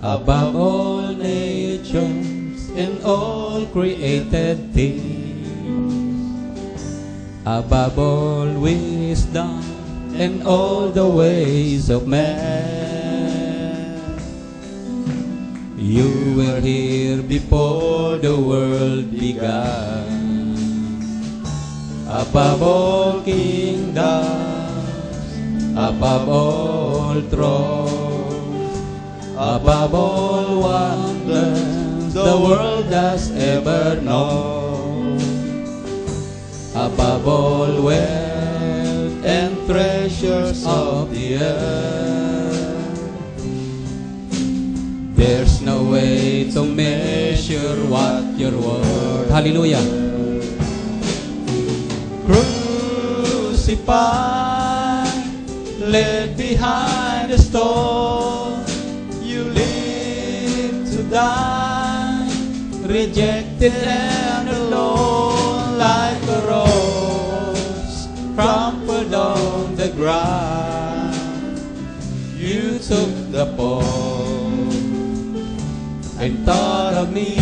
above all nations and all created things, above all wisdom and all the ways of man. You were here before the world began, above all kingdoms, above all thrones, above all wonders the world has ever known, above all wealth and treasures of the earth. There's no way to measure what your word. Hallelujah. Crucified, led behind the stone, you live to die, rejected and alone, like a rose trampled on the ground. You took the fall and thought of me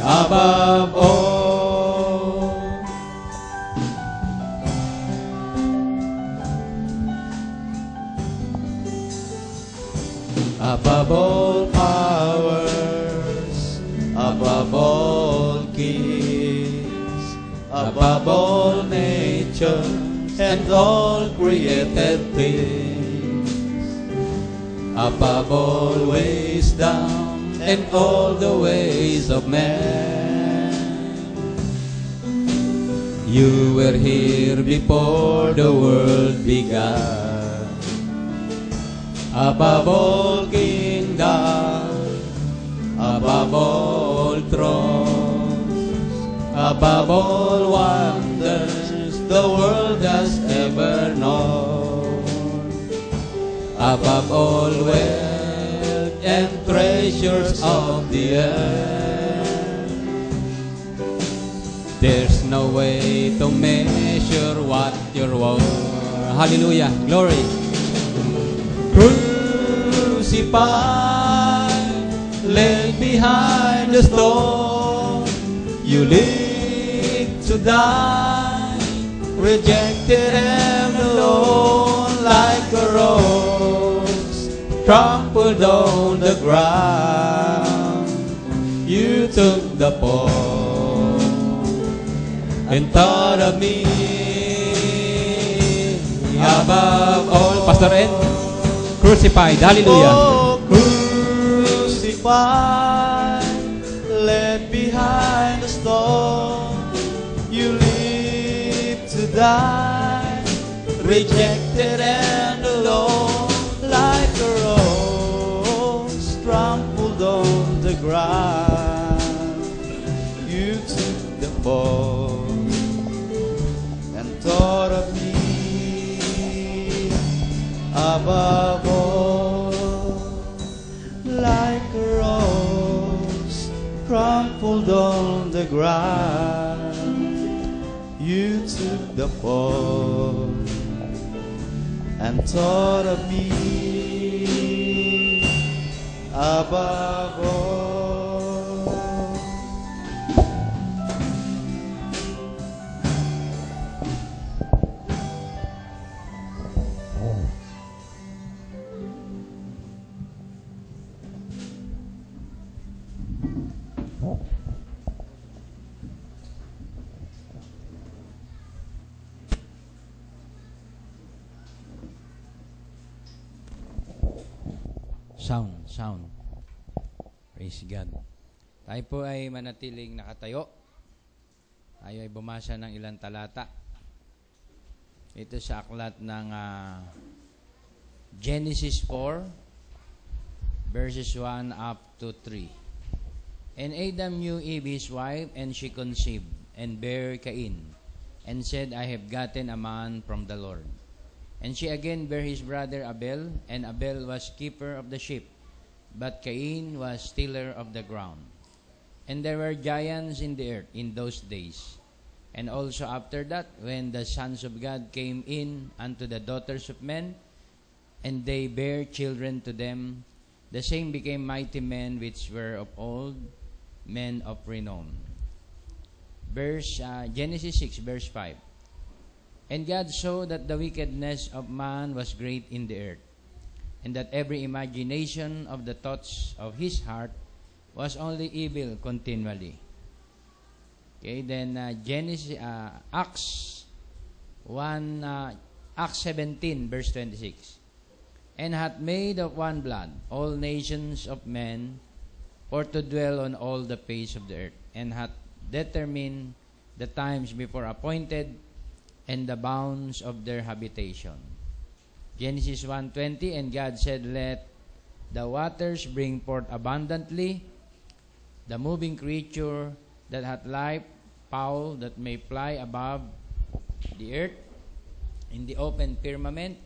above all. Above all powers, above all kings, above all nations and all created things, above all wisdom and all the ways of man. You were here before the world began, above all kingdoms, above all thrones, above all wonders the world has ever known, above all wealth and treasures of the earth. There's no way to measure what your word. Hallelujah, glory. Crucified, laid behind the stone, you live to die, rejected and alone, like a rose trampled on the ground. You took the fall and thought of me above all. Pastor Ed, crucified, hallelujah. Oh, crucified, led behind the stone, you live to die, rejected and alone, like a rose trampled on the ground. You took the fall and thought of me above all, like a rose crumpled on the ground. You took the fall and thought of me above all. Sound. Praise God. Tayo po ay manatiling nakatayo. Tayo ay bumasa ng ilang talata. Ito sa aklat ng Genesis 4, verses 1 up to 3. And Adam knew Eve his wife, and she conceived, and bare Cain, and said, I have gotten a man from the Lord. And she again bare his brother Abel, and Abel was keeper of the sheep, but Cain was tiller of the ground. And there were giants in the earth in those days. And also after that, when the sons of God came in unto the daughters of men, and they bare children to them. The same became mighty men which were of old, men of renown. Genesis 6, verse 5. And God saw that the wickedness of man was great in the earth, and that every imagination of the thoughts of his heart was only evil continually. Okay, then Acts 17, verse 26. And hath made of one blood all nations of men for to dwell on all the face of the earth, and hath determined the times before appointed, and the bounds of their habitation. Genesis 1:20, and God said, let the waters bring forth abundantly the moving creature that hath life, fowl that may fly above the earth in the open firmament.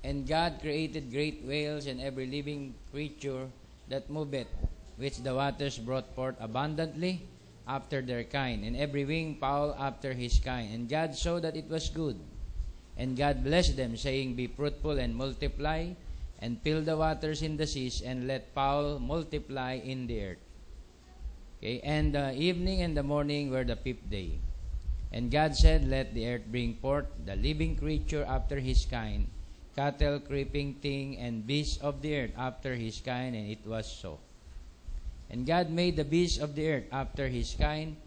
And God created great whales and every living creature that moveth, which the waters brought forth abundantly after their kind, and every winged fowl after his kind. And God saw that it was good. And God blessed them, saying, be fruitful and multiply, and fill the waters in the seas, and let fowl multiply in the earth. Okay, and the evening and the morning were the fifth day. And God said, let the earth bring forth the living creature after his kind, cattle, creeping thing, and beasts of the earth after his kind, and it was so. And God made the beasts of the earth after his kind,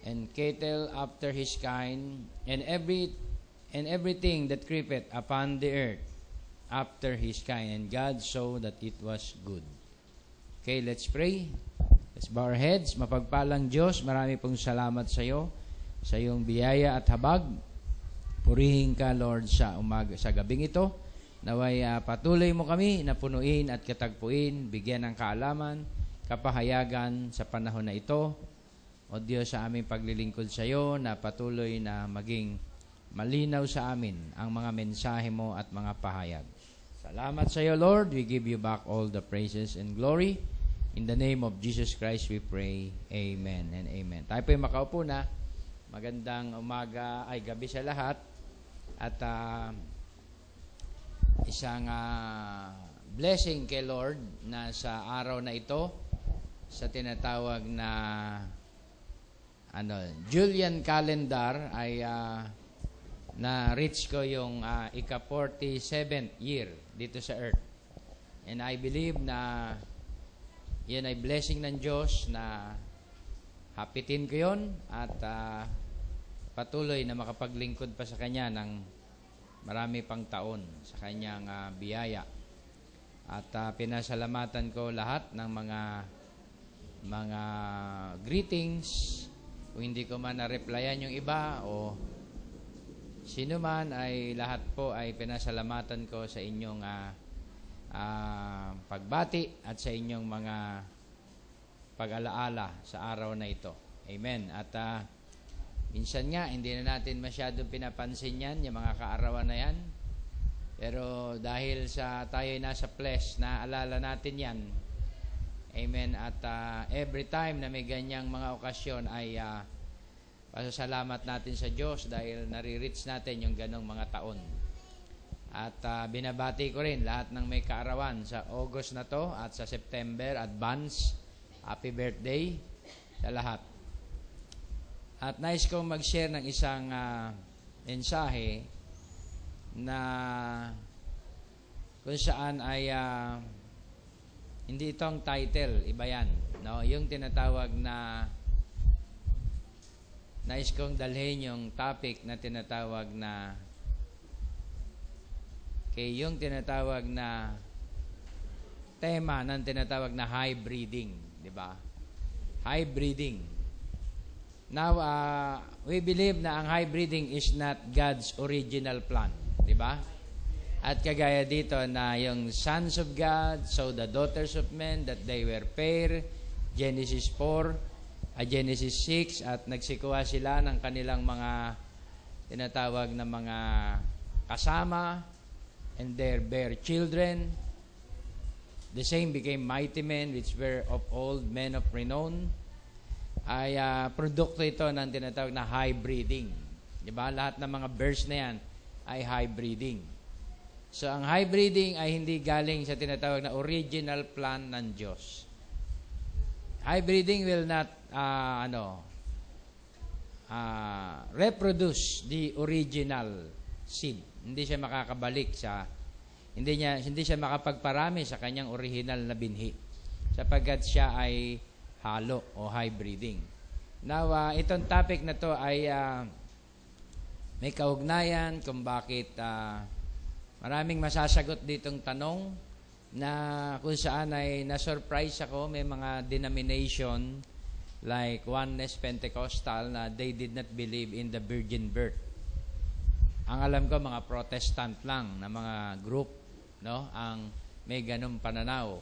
and cattle after his kind, and everything that creepeth upon the earth after his kind. And God saw that it was good. Okay, let's pray. Let's bow our heads. Mapagpalang Diyos, marami pong salamat sa iyo, sa iyong biyaya at habag. Purihin ka, Lord, sa gabing ito. Naway patuloy mo kami na punuin at katagpuin, bigyan ng kaalaman, kapahayagan sa panahon na ito. O Diyos, sa aming paglilingkod sa iyo, na patuloy na maging malinaw sa amin ang mga mensahe mo at mga pahayag. Salamat sa iyo, Lord. We give you back all the praises and glory. In the name of Jesus Christ we pray. Amen and amen. Tayo po yung makaupo na. Magandang umaga, ay gabi sa lahat. At isang blessing kay Lord na sa araw na ito, sa tinatawag na Julian calendar, ay na-reach ko yung ika-47th year dito sa earth. And I believe na yan ay blessing ng Diyos na hapitin ko yun at patuloy na makapaglingkod pa sa Kanya ng marami pang taon sa Kanyang biyaya. At pinasalamatan ko lahat ng mga greetings. Kung hindi ko man na-replyan yung iba o sino man, ay lahat po ay pinasalamatan ko sa inyong pagbati at sa inyong mga pag-alaala sa araw na ito. Amen. At minsan nga, hindi na natin masyadong pinapansin yan, yung mga kaarawan na yan. Pero dahil sa tayo nasa flesh, naaalala natin yan. Amen. At every time na may ganyang mga okasyon ay pasasalamat natin sa Diyos dahil nare-reach natin yung ganong mga taon. At binabati ko rin lahat ng may kaarawan sa August na to at sa September, advance, happy birthday sa lahat. At nais kong mag-share ng isang mensahe na kung saan ay hindi itong title, iba yan. No? Yung tinatawag na nais kong dalhin yung topic na tinatawag na yung tinatawag na tema ng tinatawag na high breeding, di ba? High breeding. Now, we believe na ang high breeding is not God's original plan, di ba? At kagaya dito na yung sons of God saw the daughters of men that they were fair, Genesis 4, Genesis 6, at nagsikuha sila ng kanilang mga tinatawag na mga kasama, and their bare children. The same became mighty men which were of old, men of renown. Ay produkto ito ng tinatawag na high breeding. Diba? Lahat ng mga verse na yan ay high breeding. So, ang hybriding ay hindi galing sa tinatawag na original plan ng Diyos. Hybriding will not reproduce the original seed. Hindi siya makakabalik hindi siya makapagparami sa kanyang original na binhi sapagkat siya ay halo o hybriding. Now, itong topic na to ay may kaugnayan kung bakit maraming masasagot ditong tanong na kung saan ay na-surprise ako. May mga denomination like Oneness Pentecostal na they did not believe in the virgin birth. Ang alam ko, mga Protestant lang na mga group, no, ang may ganung pananaw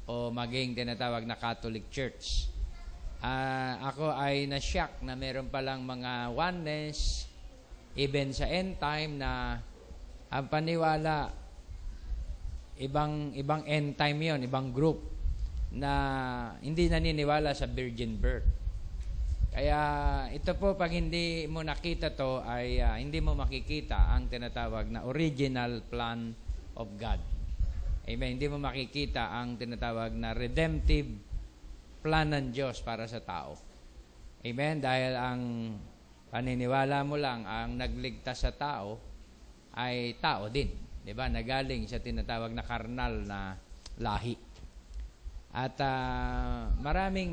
o maging tinatawag na Catholic Church. Ako ay na-shock na meron palang mga oneness, even sa end time, na ang paniwala, ibang end time yon, ibang group, na hindi naniniwala sa virgin birth. Kaya ito po, pag hindi mo nakita to, ay hindi mo makikita ang tinatawag na original plan of God. Amen. Hindi mo makikita ang tinatawag na redemptive plan ng Diyos para sa tao. Amen. Dahil ang paniniwala mo lang, ang nagligtas sa tao ay tao din. Diba? Nagaling sa tinatawag na karnal na lahi. At maraming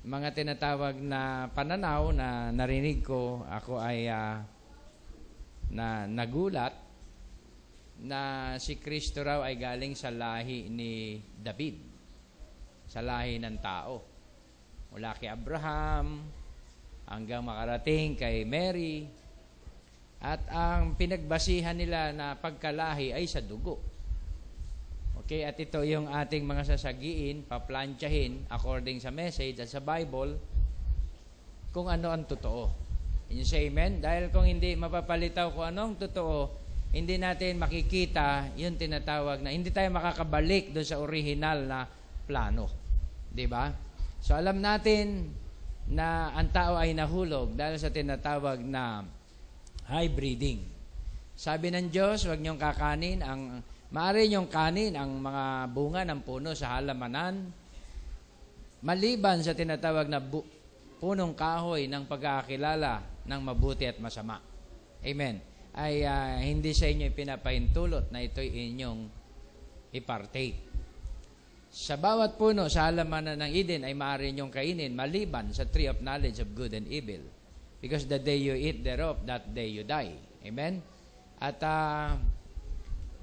mga tinatawag na pananaw na narinig ko, ako ay na nagulat na si Kristo raw ay galing sa lahi ni David, sa lahi ng tao. Mula kay Abraham hanggang makarating kay Mary. At ang pinagbasihan nila na pagkalahi ay sa dugo. Okay, at ito yung ating mga sasagiin, paplantyahin according sa message at sa Bible kung ano ang totoo. Can you say amen? Dahil kung hindi mapapalitaw kung anong totoo, hindi natin makikita yung tinatawag na hindi tayo makakabalik doon sa original na plano. Diba? So alam natin na ang tao ay nahulog dahil sa tinatawag na hybriding. Sabi ng Diyos, huwag niyong kakanin maaari niyong kanin ang mga bunga ng puno sa halamanan, maliban sa tinatawag na punong kahoy ng pagkakakilala ng mabuti at masama. Amen. Ay hindi sa inyo ipinapahintulot na ito'y inyong ipartake. Sa bawat puno sa halamanan ng Eden ay maaari niyong kainin maliban sa tree of knowledge of good and evil. Because the day you eat thereof, that day you die. Amen? At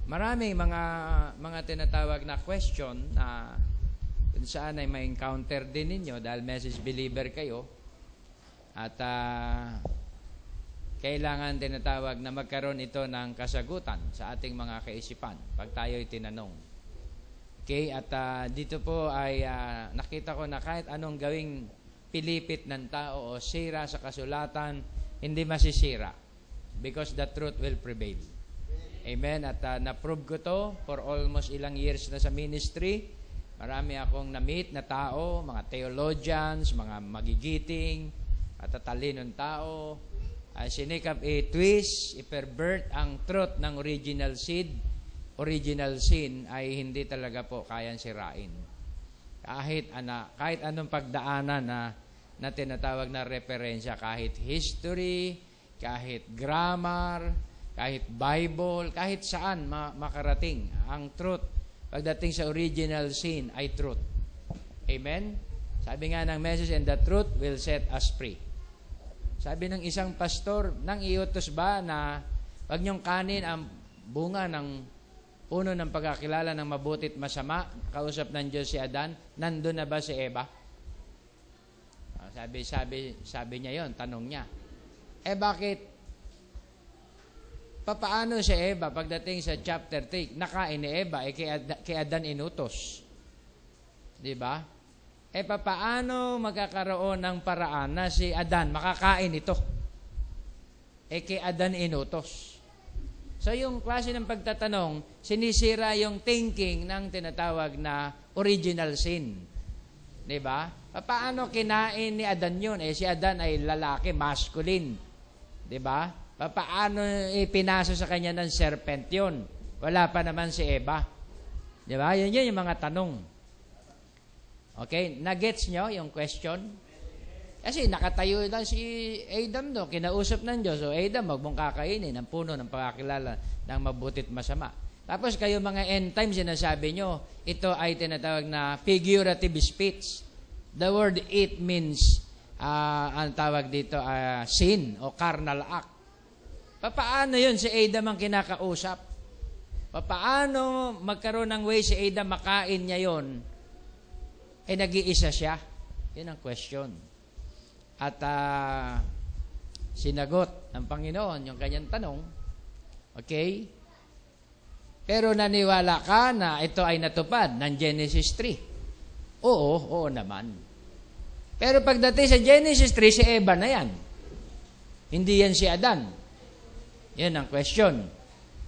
maraming mga tinatawag na question na kung saan ay may encounter din ninyo dahil message believer kayo. At kailangan tinatawag na magkaroon ito ng kasagutan sa ating mga kaisipan pag tayo'y tinanong. Okay? At dito po ay nakita ko na kahit anong gawing pilipit ng tao o sira sa kasulatan, hindi masisira because the truth will prevail. Amen. At na-prove ko to for almost ilang years na sa ministry. Marami akong na-meet na tao, mga theologians, mga magigiting, at talinong tao. Sinikap i-twist, i-pervert ang truth ng original seed, original sin ay hindi talaga po kayang sirain. Kahit anong pagdaanan na tinatawag na referensya, kahit history, kahit grammar, kahit Bible, kahit saan makarating ang truth. Pagdating sa original sin ay truth. Amen? Sabi nga ng message, and the truth will set us free. Sabi ng isang pastor, nang iutos ba na wag niyong kanin ang bunga ng puno ng pagkakilala ng mabuti at masama, kausap ng Diyos si Adan, nandun na ba si Eva? Sabi niya yon, tanong niya. Bakit? Paano si Eva pagdating sa chapter 3, nakain ni Eva, kay Adan inutos. Diba? Paano magkakaroon ng paraan na si Adan makakain ito? Kay Adan inutos. So yung klase ng pagtatanong, sinisira yung thinking ng tinatawag na original sin. Diba? Paano kinain ni Adan yun? Si Adan ay lalaki, masculine. Diba? Paano ipinaso sa kanya ng serpent yun? Wala pa naman si Eva. Di ba? Yun yung mga tanong. Okay? Nagets nyo yung question? Kasi nakatayo lang si Adam do, kinausap ng Diyos. So Adam, wag mong kakainin ang puno ng pagkakilala ng mabutit masama. Tapos kayo mga end time, sinasabi nyo, ito ay tinatawag na figurative speech. The word it means, ang tawag dito, sin o carnal act. Paano yun si Adam ang kinakausap? Paano magkaroon ng way si Adam makain niya yun? Nag-iisa siya? Yun ang question. At sinagot ng Panginoon yung kanyang tanong. Okay? Pero naniwala ka na ito ay natupad ng Genesis 3? Oo naman. Pero pagdating sa Genesis 3, si Eva na yan. Hindi yan si Adan. Yan ang question.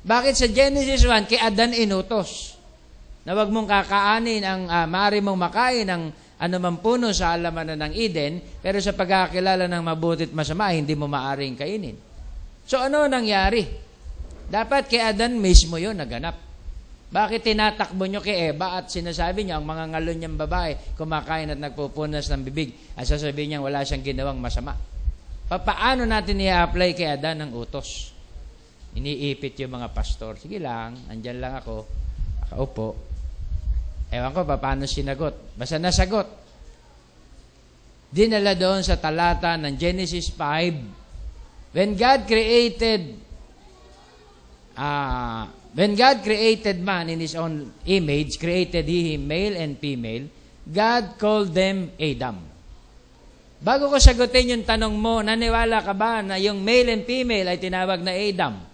Bakit sa Genesis 1, kay Adan inutos na wag mong kakaanin maaari mong makain ng anumang puno sa halamanan ng Eden, pero sa pagkakilala ng mabuti at masama, hindi mo maaring kainin. So ano nangyari? Dapat kay Adan mismo yun naganap. Bakit tinatakbo nyo kay Eva at sinasabi niya ang mga ngalon niyang babae kumakain at nagpupunas ng bibig at sasabihin niya wala siyang ginawang masama? Paano natin i-apply kay Adan ng utos? Iniipit yung mga pastor. Sige lang, andyan lang ako. Nakaupo. Ewan ko paano sinagot. Basta nasagot. Dinala doon sa talata ng Genesis 5. When God created man in His own image, created He him male and female, God called them Adam. Bago ko sagutin yung tanong mo, naniwala ka ba na yung male and female ay tinawag na Adam?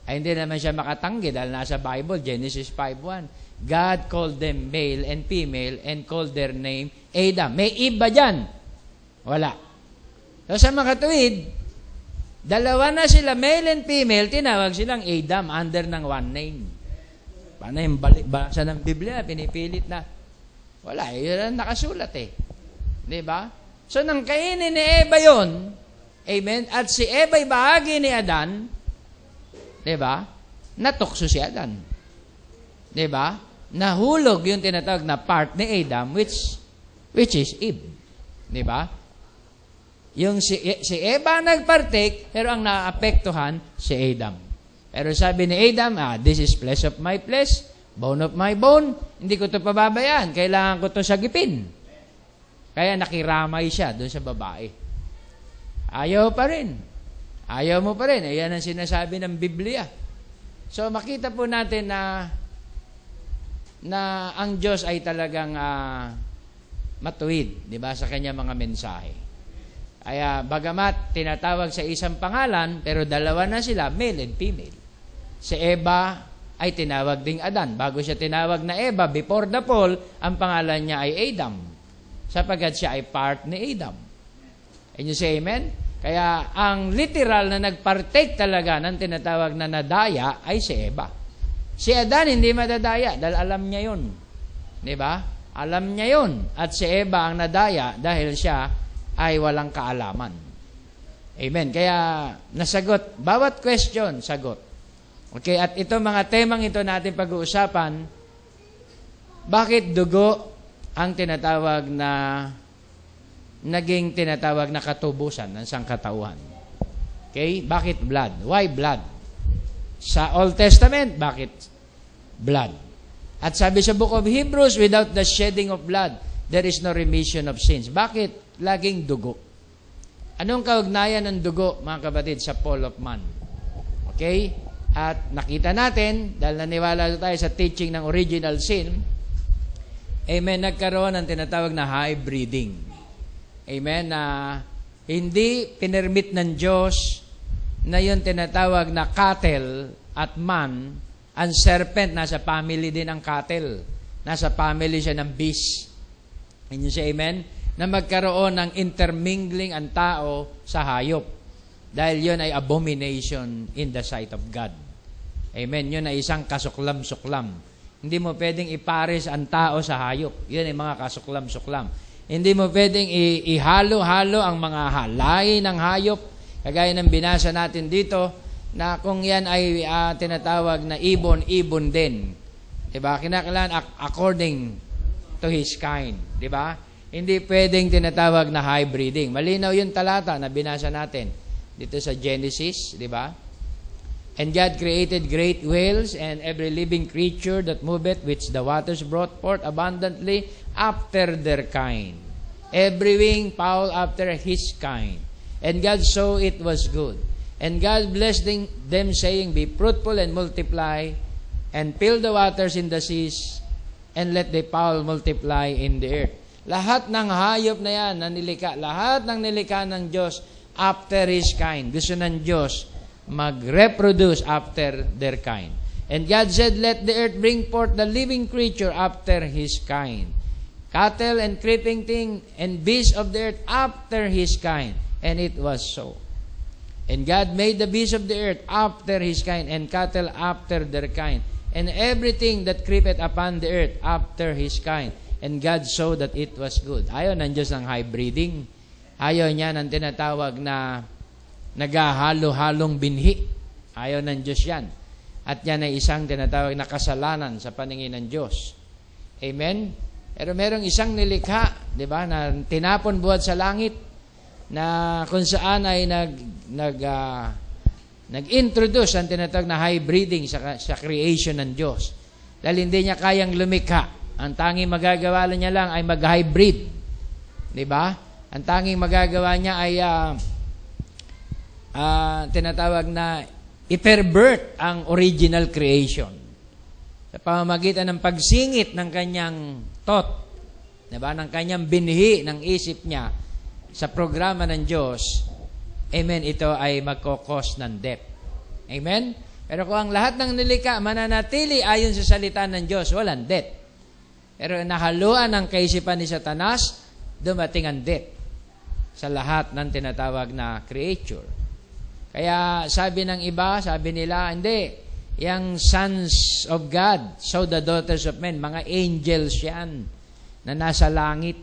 Ay hindi naman siya makatanggi dahil nasa Bible, Genesis 5:1. God called them male and female and called their name Adam. May iba dyan? Wala. So sa mga tuwid, dalawa na sila, male and female, tinawag silang Adam under ng one name. Paano yung basa ng Biblia? Pinipilit na. Wala, yun ang nakasulat eh. Diba? So nang kainin ni Eva yun, amen, at si Eva ay bahagi ni Adan, diba? Natukso si Adan. Diba? Nahulog yung tinatawag na part ni Adam, which is Eve. Diba? Yung si Eva nagpartake, pero ang naapektuhan si Adam. Pero sabi ni Adam, this is flesh of my flesh, bone of my bone, hindi ko ito pababayaan, kailangan ko ito sagipin. Kaya nakiramay siya doon sa babae. Ayaw pa rin. Ayaw mo pa rin. Ayan ang sinasabi ng Biblia. So makita po natin na ang Diyos ay talagang matuwid, di ba, sa kanya mga mensahe. Kaya bagamat tinatawag sa isang pangalan, pero dalawa na sila, male and female. Si Eva ay tinawag ding Adan. Bago siya tinawag na Eva, before the fall, ang pangalan niya ay Adam, sapagkat siya ay part ni Adam. Can you say amen? Kaya ang literal na nagpartake talaga ng tinatawag na nadaya ay si Eva. Si Adan hindi madadaya dahil alam niya yun. Diba? Alam niya yun. At si Eva ang nadaya dahil siya ay walang kaalaman. Amen. Kaya nasagot. Bawat question, sagot. Okay, at ito mga temang ito natin pag-uusapan, bakit dugo ang tinatawag na naging tinatawag na katubusan ng sangkatauhan? Okay? Bakit blood? Why blood? Sa Old Testament, bakit blood? At sabi sa Book of Hebrews, without the shedding of blood, there is no remission of sins. Bakit laging dugo? Anong kaugnayan ng dugo, mga kapatid, sa fall of man? Okay? At nakita natin, dahil naniwala tayo sa teaching ng original sin, amen, nagkaroon ng tinatawag na hybriding. Amen, na hindi pinermit ng Diyos na yun tinatawag na cattle at man, ang serpent, nasa family din ang cattle. Nasa family siya ng beast. Can you say amen? Na magkaroon ng intermingling ang tao sa hayop. Dahil yun ay abomination in the sight of God. Amen? Yun ay isang kasuklam-suklam. Hindi mo pwedeng ipares ang tao sa hayop. Yun ay mga kasuklam-suklam. Hindi mo pwedeng ihalo-halo ang mga halay ng hayop. Kagaya ng binasa natin dito, na kung yan ay tinatawag na ibon din. Diba? Kinakailangan according to his kind. Diba? Hindi pwedeng tinatawag na hybriding. Malinaw yung talata na binasa natin dito sa Genesis. Diba? And God created great whales and every living creature that moveth, which the waters brought forth abundantly after their kind. Every wing fowl after his kind. And God saw it was good. And God blessed them, saying, Be fruitful and multiply, and fill the waters in the seas, and let the fowl multiply in the earth. Lahat ng hayop na yan na nilikha, lahat ng nilikha ng Diyos after His kind. Gusto ng Diyos mag-reproduce after their kind. And God said, Let the earth bring forth the living creature after His kind. Cattle and creeping thing and beasts of the earth after His kind. And it was so. And God made the beasts of the earth after His kind, and cattle after their kind, and everything that creepeth upon the earth after His kind. And God saw that it was good. Ayaw ng Diyos ng hybriding. Ayaw niya ng tinatawag na naghahalo-halong binhi. Ayaw ng Diyos yan. At yan ay isang tinatawag na kasalanan sa paningin ng Diyos. Amen? Pero merong isang nilikha, di ba, na tinapon buhat sa langit, na kung saan ay nag-introduce ang tinatawag na hybriding sa creation ng Diyos. Dahil hindi niya kayang lumikha. Ang tanging magagawa niya lang ay mag-hybrid. Di ba? Ang tanging magagawa niya ay tinatawag na i-pervert ang original creation. Sa pamamagitan ng pagsingit ng kanyang thought, di ba? Ng kanyang binhi ng isip niya, sa programa ng Diyos, amen, ito ay magkokos ng death. Amen? Pero kung ang lahat ng nilikha mananatili ayon sa salita ng Diyos, walang death. Pero nahaluan ng kaisipan ni Satanas, dumating ang death sa lahat ng tinatawag na creature. Kaya sabi ng iba, sabi nila, hindi, yung sons of God, so the daughters of men, mga angels yan, na nasa langit,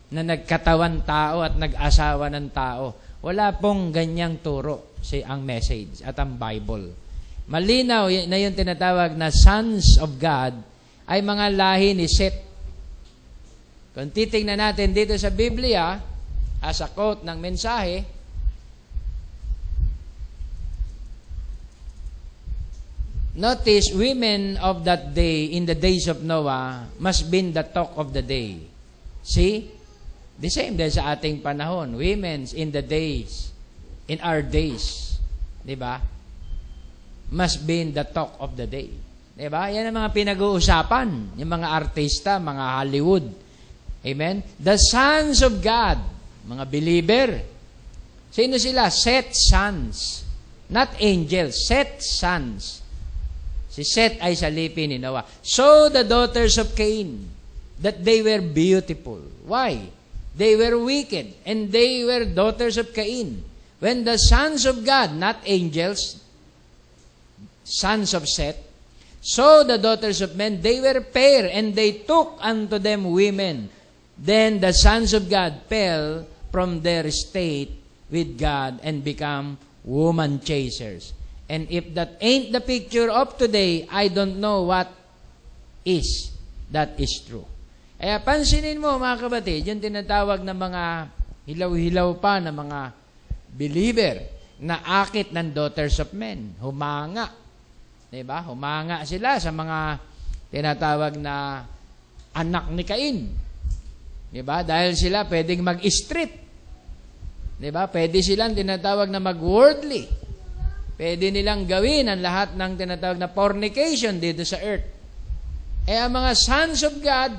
na nagkatawan tao at nag-asawa ng tao. Wala pong ganyang turo ang message at ang Bible. Malinaw na yung tinatawag na sons of God ay mga lahi ni Seth. Kung titingnan natin dito sa Biblia, as a quote ng mensahe, notice, women of that day, in the days of Noah, must be the talk of the day. See? The same din sa ating panahon. Women's in the days, in our days, di ba? Must be the talk of the day. Di ba? Yan ang mga pinag-uusapan. Yung mga artista, mga Hollywood. Amen? The sons of God, mga believer. Sino sila? Seth sons. Not angels. Seth sons. Si Seth ay sa lipi ni Noah. So the daughters of Cain, that they were beautiful. Why? They were wicked, and they were daughters of Cain. When the sons of God, not angels, sons of Seth, saw the daughters of men, they were fair, and they took unto them women. Then the sons of God fell from their estate with God and become woman chasers. And if that ain't the picture of today, I don't know what is. That is true. Kaya pansinin mo mga kapatid, yung tinatawag na mga hilaw-hilaw pa na mga believer na akit ng daughters of men. Humanga. Diba? Humanga sila sa mga tinatawag na anak ni Cain. Diba? Dahil sila pwedeng mag-strip. Diba? Pwede silang tinatawag na mag-worldly. Pwede nilang gawin ang lahat ng tinatawag na fornication dito sa earth. Eh ang mga sons of God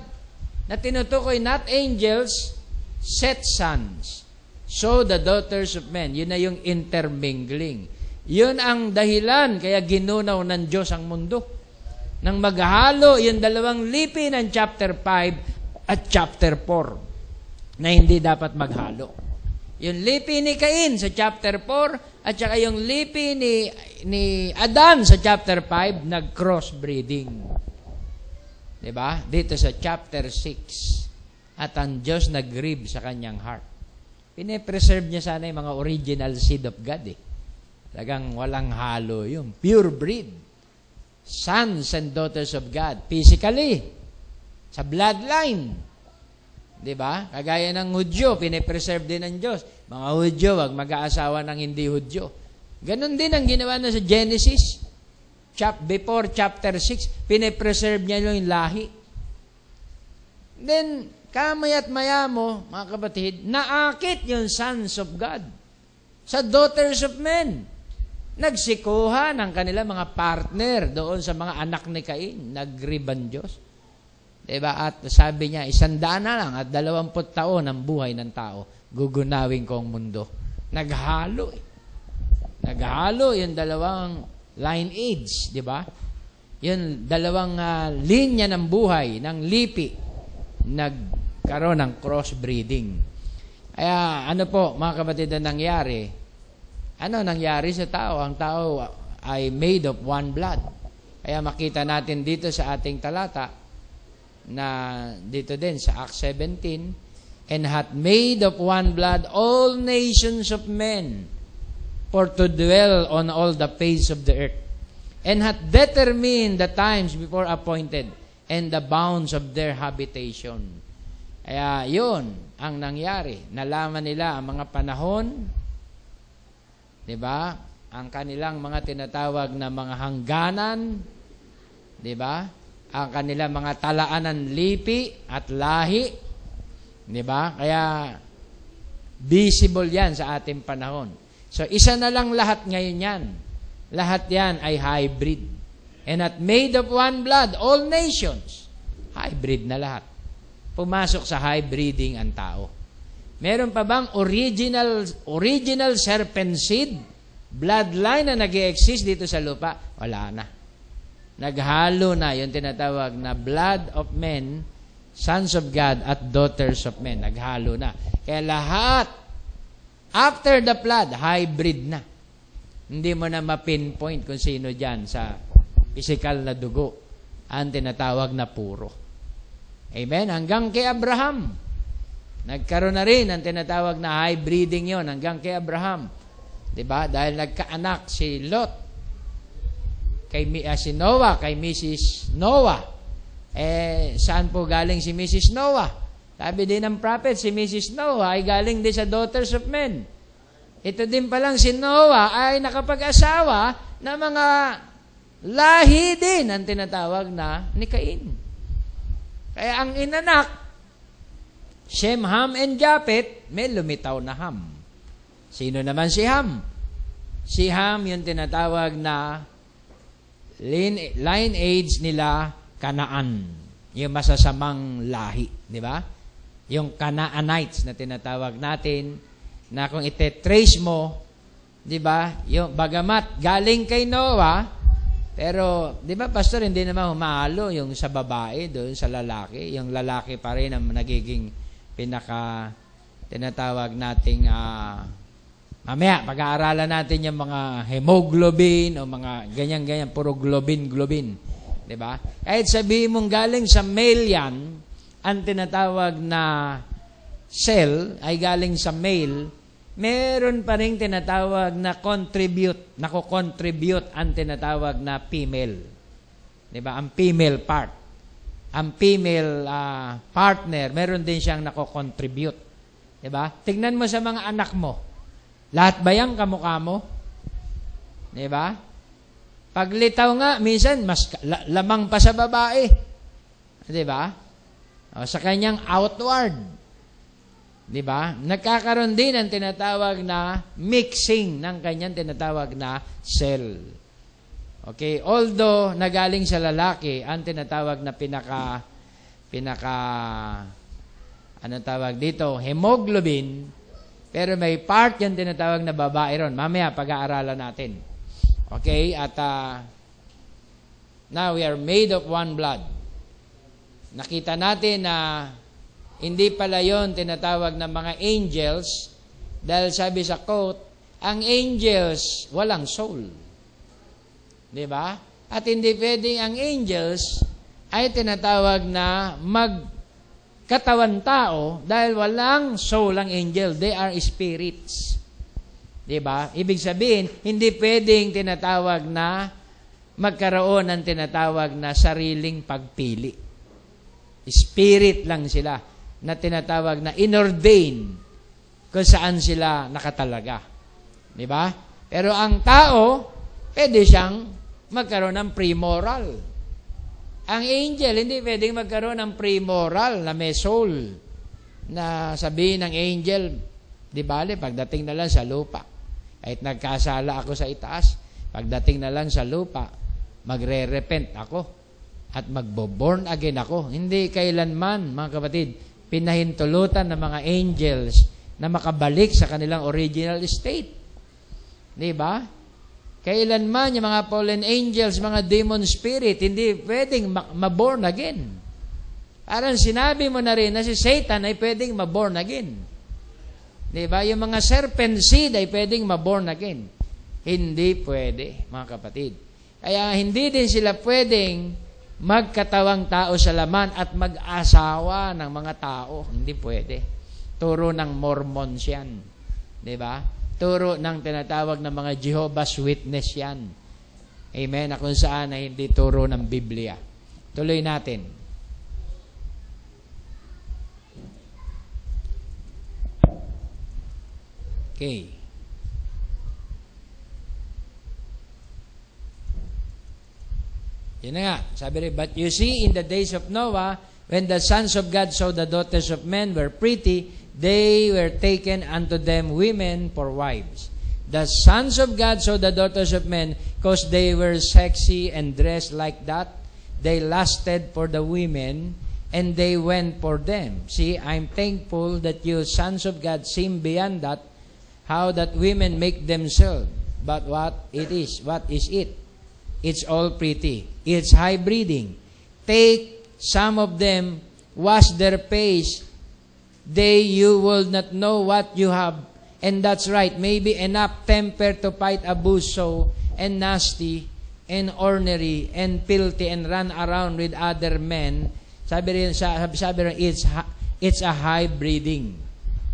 na tinutukoy not angels, Seth sons. So the daughters of men. Yun na yung intermingling. Yun ang dahilan kaya ginunaw ng Diyos ang mundo. Nang maghalo yung dalawang lipi ng chapter 5 at chapter 4 na hindi dapat maghalo. Yung lipi ni Cain sa chapter 4 at saka yung lipi ni Adan sa chapter 5 nag-crossbreeding. Diba? Dito sa chapter 6. At ang Diyos nag-grieve sa kanyang heart. Pine-preserve niya sana yung mga original seed of God eh. Talagang walang halo yung pure breed. Sons and daughters of God. Physically. Sa bloodline. Diba? Kagaya ng Hudyo, pine-preserve din ng Diyos. Mga Hudyo, wag mag-aasawa ng hindi Hudyo. Ganon din ang ginawa na sa Genesis. Before chapter 6, pine-preserve niya yung lahi. Then, kamayat maya mo, mga kapatid, naakit yung sons of God sa daughters of men. Nagsikuha ng kanila mga partner doon sa mga anak ni Cain. Nagriban Diyos. Diba? At sabi niya, 100 na lang at 20 taon ang buhay ng tao. Gugunawin ko ang mundo. Naghalo eh. Naghalo yung dalawang lineage, di ba? Yung dalawang linya ng buhay, ng lipi, nagkaroon ng crossbreeding. Kaya ano po, mga kapatid, na nangyari? Ano nangyari sa tao? Ang tao ay made of one blood. Kaya makita natin dito sa ating talata, na dito din sa Acts 17, and hath made of one blood all nations of men, for to dwell on all the face of the earth, and hath determined the times before appointed, and the bounds of their habitation. Kaya yun ang nangyari. Nalaman nila ang mga panahon, di ba? Ang kanilang mga tinatawag na mga hangganan, di ba? Ang kanilang mga talaanan lipi at lahi, di ba? Kaya visible yan sa ating panahon. So, isa na lang lahat ngayon yan. Lahat yan ay hybrid. And at made of one blood, all nations. Hybrid na lahat. Pumasok sa hybriding ang tao. Meron pa bang original serpent seed? Bloodline na nag-i-exist dito sa lupa? Wala na. Naghalo na yung tinatawag na blood of men, sons of God, at daughters of men. Naghalo na. Kaya lahat, after the flood, hybrid na. Hindi mo na ma-pinpoint kung sino dyan sa physical na dugo ang tinatawag na puro. Amen? Hanggang kay Abraham. Nagkaroon na rin ang tinatawag na hybriding yon hanggang kay Abraham. Diba? Dahil nagkaanak si Lot, si Noah, kay Mrs. Noah. Saan po galing si Mrs. Noah? Sabi din ng prophet, si Mrs. Noah ay galing din sa daughters of men. Ito din palang si Noah ay nakapag-asawa na mga lahi din ang tinatawag na ni Cain. Kaya ang inanak, Shem, Ham, and Japhet, may lumitaw na Ham. Sino naman si Ham? Si Ham yung tinatawag na lineage nila Kanaan. Yung masasamang lahi. Di ba? Yung Canaanites na tinatawag natin, na kung ite-trace mo, di ba? Yung bagamat galing kay Noah, pero, di ba, pastor, hindi naman humahalo yung sa babae, doon sa lalaki. Yung lalaki pa rin ang nagiging tinatawag nating mamaya, pag-aaralan natin yung mga hemoglobin o mga ganyan-ganyan, puro globin. Diba? Kahit sabihin mong galing sa male yan, ang tinatawag na cell ay galing sa male, meron pa rin tinatawag na nako-contribute ang tinatawag na female. Diba? Ang female part. Ang female partner, meron din siyang nako-contribute. Diba? Tignan mo sa mga anak mo. Lahat ba yan kamukha mo? Diba? Paglitaw nga, minsan, mas lamang pa sa babae. Diba? O, sa kanyang outward. Diba? Nagkakaroon din ang tinatawag na mixing ng kanyang tinatawag na cell. Okay? Although, nagaling sa lalaki, ang tinatawag na anong tawag dito? Hemoglobin. Pero may part yan tinatawag na babae ron. Mamaya, pag-aaralan natin. Okay? At now we are made of one blood. Nakita natin na hindi pala yon tinatawag na mga angels dahil sabi sa quote, ang angels walang soul. Diba? At hindi pwedeng ang angels ay tinatawag na katawan tao dahil walang soul ang angel. They are spirits. Diba? Ibig sabihin, hindi pwedeng tinatawag na magkaroon ng tinatawag na sariling pagpili. Spirit lang sila na tinatawag na inordain kung saan sila nakatalaga. Diba? Pero ang tao, pwede siyang magkaroon ng pre-moral. Ang angel, hindi pwedeng magkaroon ng pre-moral na may soul. Na sabihin ng angel, di bale, pagdating na lang sa lupa. Kahit nagkasala ako sa itaas, pagdating na lang sa lupa, magre-repent ako at magbo-born again ako. Hindi kailanman, mga kapatid, pinahintulutan ng mga angels na makabalik sa kanilang original state. Di ba? Kailanman yung mga fallen angels, mga demon spirit, hindi pwedeng ma-born again. Parang sinabi mo na rin na si Satan ay pwedeng ma-born again. Diba? Yung mga serpent seed ay pwedeng ma-born again. Hindi pwede, mga kapatid. Kaya hindi din sila pwedeng magkatawang tao sa laman at mag-asawa ng mga tao. Hindi pwede. Turo ng Mormons yan. Diba? Turo ng tinatawag ng mga Jehovah's Witness yan. Amen? Na kung saan ay hindi turo ng Biblia. Tuloy natin. Okay. Yan na nga. Sabi rin, but you see, in the days of Noah, when the sons of God saw the daughters of men were pretty, they were taken unto them women for wives. The sons of God saw the daughters of men because they were sexy and dressed like that. They lusted for the women and they went for them. See, I'm thankful that you sons of God seem beyond that, how that women make themselves. But what is it? It's all pretty. It's high breeding. Take some of them, wash their face, you will not know what you have. And that's right, maybe enough temper to fight abuse so, and nasty, and ornery, and filthy, and run around with other men. Sabi rin, it's a high breeding.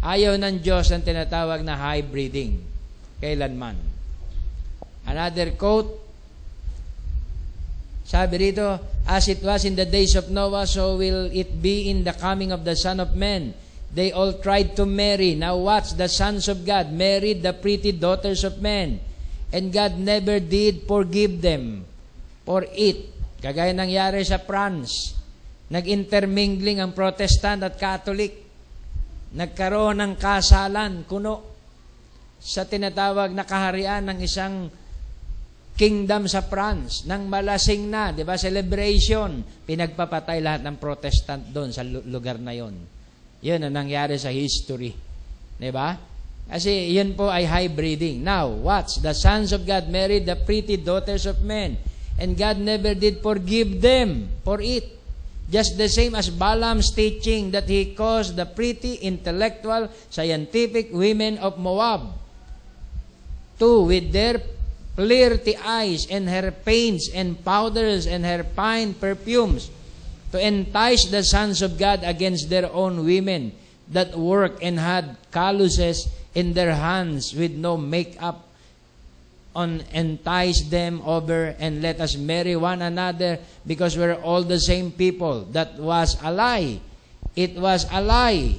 Ayaw ng Diyos ang tinatawag na high breeding. Kailanman. Another quote, sabi rito, as it was in the days of Noah, so will it be in the coming of the Son of Man. They all tried to marry. Now watch, the sons of God married the pretty daughters of men. And God never did forgive them for it. Kagaya nangyari sa France. Nag-intermingling ang Protestant at Catholic. Nagkaroon ng kasalan, kuno, sa tinatawag na kaharian ng isang kingdom sa France. Nang malasing na, di ba, celebration, pinagpapatay lahat ng Protestant doon sa lugar na yon. Yun ang nangyari sa history. Diba? Kasi yun po ay high breeding. Now, watch. The sons of God married the pretty daughters of men. And God never did forgive them for it. Just the same as Balaam's teaching that he caused the pretty, intellectual, scientific women of Moab to, with their flirty eyes and her paints and powders and her fine perfumes, to entice the sons of God against their own women that work and had calluses in their hands with no makeup on, entice them over and let us marry one another because we're all the same people. That was a lie. It was a lie.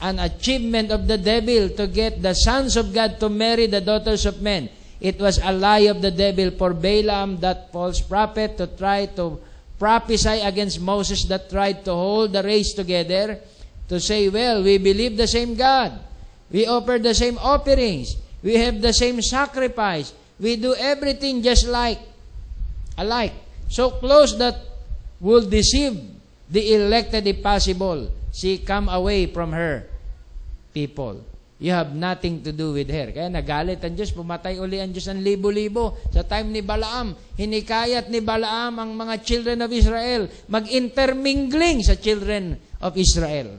An achievement of the devil to get the sons of God to marry the daughters of men. It was a lie of the devil for Balaam, that false prophet, to try to prophesy against Moses that tried to hold the race together, to say, well, we believe the same God. We offer the same offerings. We have the same sacrifice. We do everything just alike. So close that will deceive the elected if possible. See, come away from her, people. You have nothing to do with her. Kaya nagalit ang Diyos, pumatay uli ang Diyos ng libo-libo. Sa time ni Balaam, hinikayat ni Balaam ang mga children of Israel mag-intermingling sa children of Israel.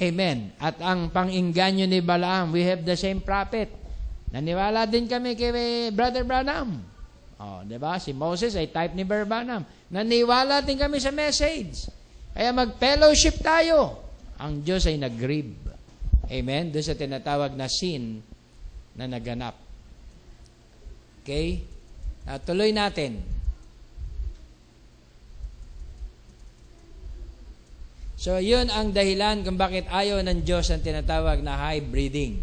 Amen. At ang pang-inganyo ni Balaam, we have the same prophet. Naniwala din kami kay Brother Branham. Diba? Si Moses ay type ni Brother Branham. Naniwala din kami sa message. Kaya mag-fellowship tayo. Ang Diyos ay nag-grieve. Amen? Doon sa tinatawag na sin na naganap. Okay? Tuloy natin. So, yun ang dahilan kung bakit ayaw ng Diyos ang tinatawag na hybriding.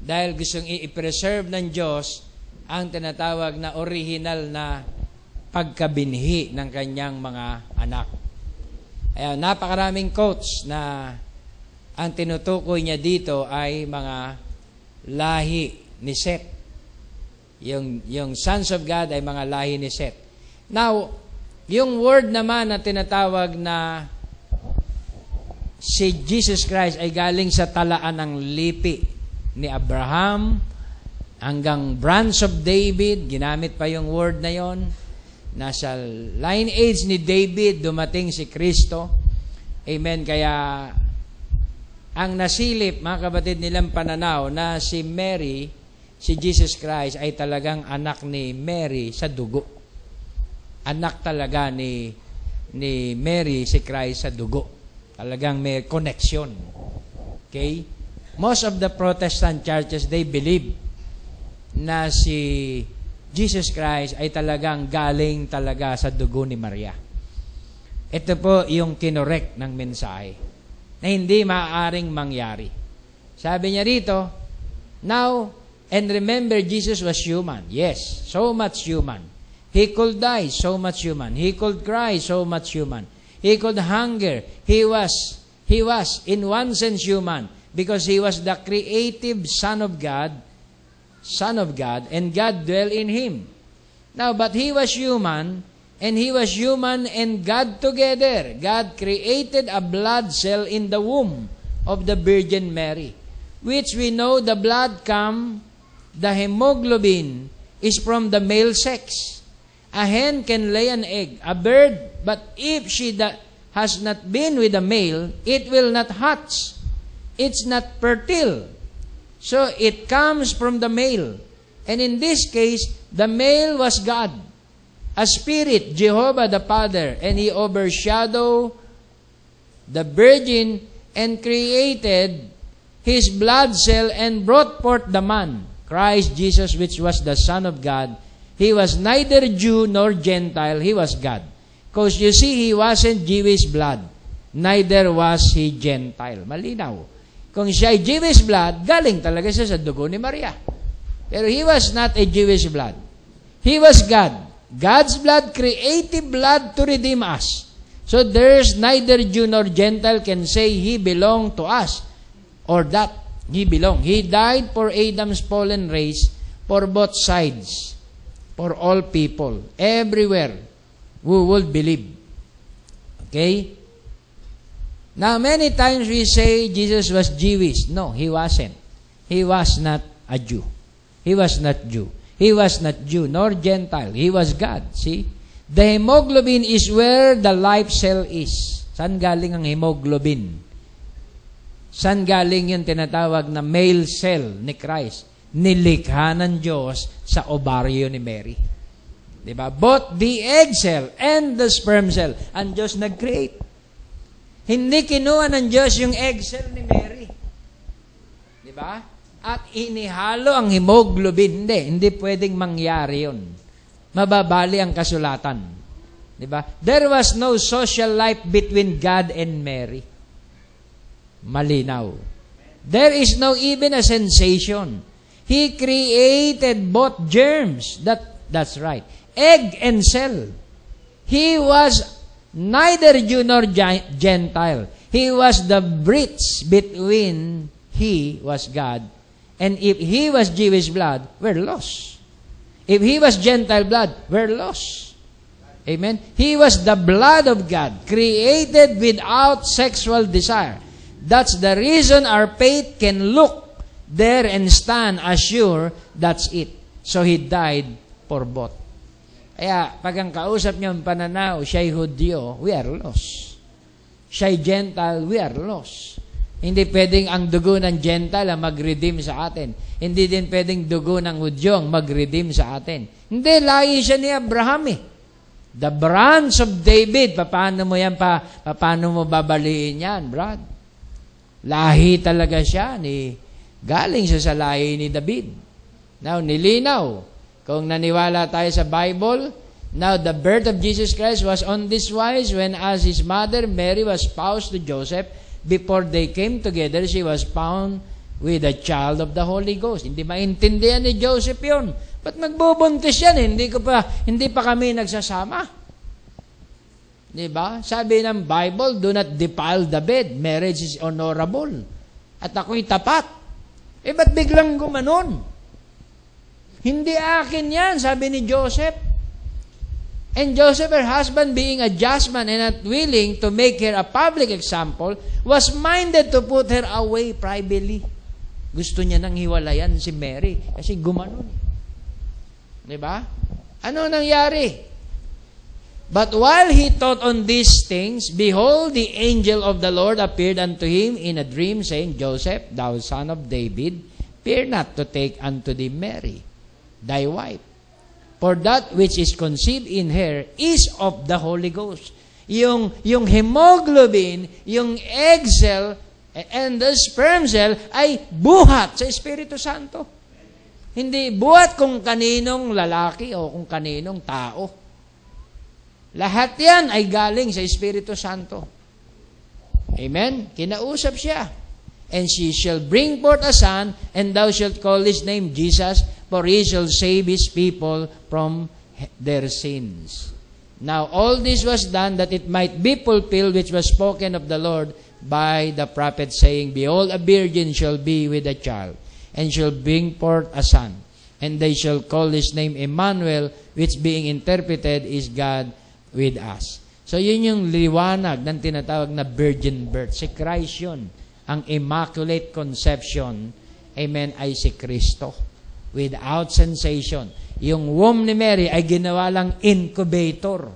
Dahil gustong i-preserve ng Diyos ang tinatawag na original na pagkabinhi ng kanyang mga anak. Ayan, napakaraming quotes na ang tinutukoy niya dito ay mga lahi ni Seth. Yung sons of God ay mga lahi ni Seth. Now, yung word naman na tinatawag na si Jesus Christ ay galing sa talaan ng lipi ni Abraham hanggang branch of David. Ginamit pa yung word na yon. Nasa lineage ni David dumating si Kristo. Amen. Kaya ang nasilip, mga kapatid, nilang pananaw na si Mary, si Jesus Christ ay talagang anak ni Mary sa dugo. Anak talaga ni Mary si Christ sa dugo. Talagang may connection. Okay? Most of the Protestant churches, they believe na si Jesus Christ ay talagang galing talaga sa dugo ni Maria. Ito po yung kinorek ng mensahe na hindi maaaring mangyari. Sabi niya rito, now, and remember Jesus was human. Yes, so much human. He could die, so much human. He could cry, so much human. He could hunger. He was in one sense human because he was the creative Son of God, and God dwelt in him. Now, but he was human, and he was human and God together. God created a blood cell in the womb of the Virgin Mary, which we know the hemoglobin is from the male sex. A hen can lay an egg, a bird, but if she has not been with a male, it will not hatch. It's not fertile. So it comes from the male. And in this case, the male was God, a spirit, Jehovah the Father, and he overshadowed the virgin and created his blood cell and brought forth the man, Christ Jesus, which was the Son of God. He was neither Jew nor Gentile. He was God. Because you see, he wasn't Jewish blood. Neither was he Gentile. Malinaw. Kung siya ay Jewish blood, galing talaga siya sa dugo ni Maria. Pero he was not a Jewish blood. He was God. God's blood, creative blood to redeem us. So there's neither Jew nor Gentile can say he belonged to us or that he belonged. He died for Adam's fallen race for both sides. For all people, everywhere, who would believe. Okay? Now, many times we say Jesus was Jewish. No, he wasn't. He was not a Jew. He was not Jew. He was not Jew nor Gentile. He was God. See? The hemoglobin is where the life cell is. Saan galing ang hemoglobin? Saan galing yung tinatawag na male cell ni Christ? Nilikha ng Diyos sa ovaryo ni Mary. Diba? Both the egg cell and the sperm cell. Ang Diyos nag-create. Hindi kinuha ng Diyos yung egg cell ni Mary. Diba? At inihalo ang hemoglobin. Hindi pwedeng mangyari yun. Mababali ang kasulatan. Diba? There was no social life between God and Mary. Malinaw. There is no even a sensation. He created both germs. That's right. Egg and cell. He was neither Jew nor Gentile. He was the bridge between he was God. And if he was Jewish blood, we're lost. If he was Gentile blood, we're lost. Amen? He was the blood of God, created without sexual desire. That's the reason our faith can look there and stand assured that's it. So he died for both. Kaya pag ang kausap niyo ang pananaw, siya'y Hudyo, we are lost. Siya'y Gentile, we are lost. Hindi pwedeng ang dugo ng Gentile ang mag-redeem sa atin. Hindi din pwedeng dugo ng Hudyo ang mag-redeem sa atin. Hindi, lahi siya ni Abraham eh. The branch of David. Paano mo babaliin yan, Brad? Lahi talaga siya. Galing siya sa lahi ni David. Now, nilinaw. Kung naniwala tayo sa Bible, now the birth of Jesus Christ was on this wise when as his mother Mary was spoused to Joseph, before they came together, she was found with a child of the Holy Ghost. Hindi maintindihan ni Joseph yun. Ba't magbubuntis yan? Hindi pa kami nagsasama. Diba? Sabi ng Bible, do not defile the bed. Marriage is honorable. At ako'y tapat. Ba't biglang gumanon? Hindi akin yan, sabi ni Joseph. And Joseph, her husband, being a just man and not willing to make her a public example, was minded to put her away privately. Gusto niya nang hiwalayan si Mary kasi gumanon. Diba? Ano nangyari? But while he thought on these things, behold, the angel of the Lord appeared unto him in a dream, saying, Joseph, thou son of David, fear not to take unto thee Mary, thy wife. For that which is conceived in her is of the Holy Ghost. Yung hemoglobin, yung egg cell, and the sperm cell ay buhat sa Espiritu Santo. Hindi buhat kung kaninong lalaki o kung kaninong tao. Lahat yan ay galing sa Espiritu Santo. Amen? Kinausap siya. And she shall bring forth a son, and thou shalt call his name Jesus, for he shall save his people from their sins. Now all this was done that it might be fulfilled which was spoken of the Lord by the prophet, saying, Behold, a virgin shall be with a child, and shall bring forth a son, and they shall call his name Emmanuel, which being interpreted is God with us. So yun yung liwanag ng tinatawag na virgin birth. Si Christ yun. Ang immaculate conception, amen, ay si Kristo. Without sensation. Yung womb ni Mary ay ginawa lang incubator.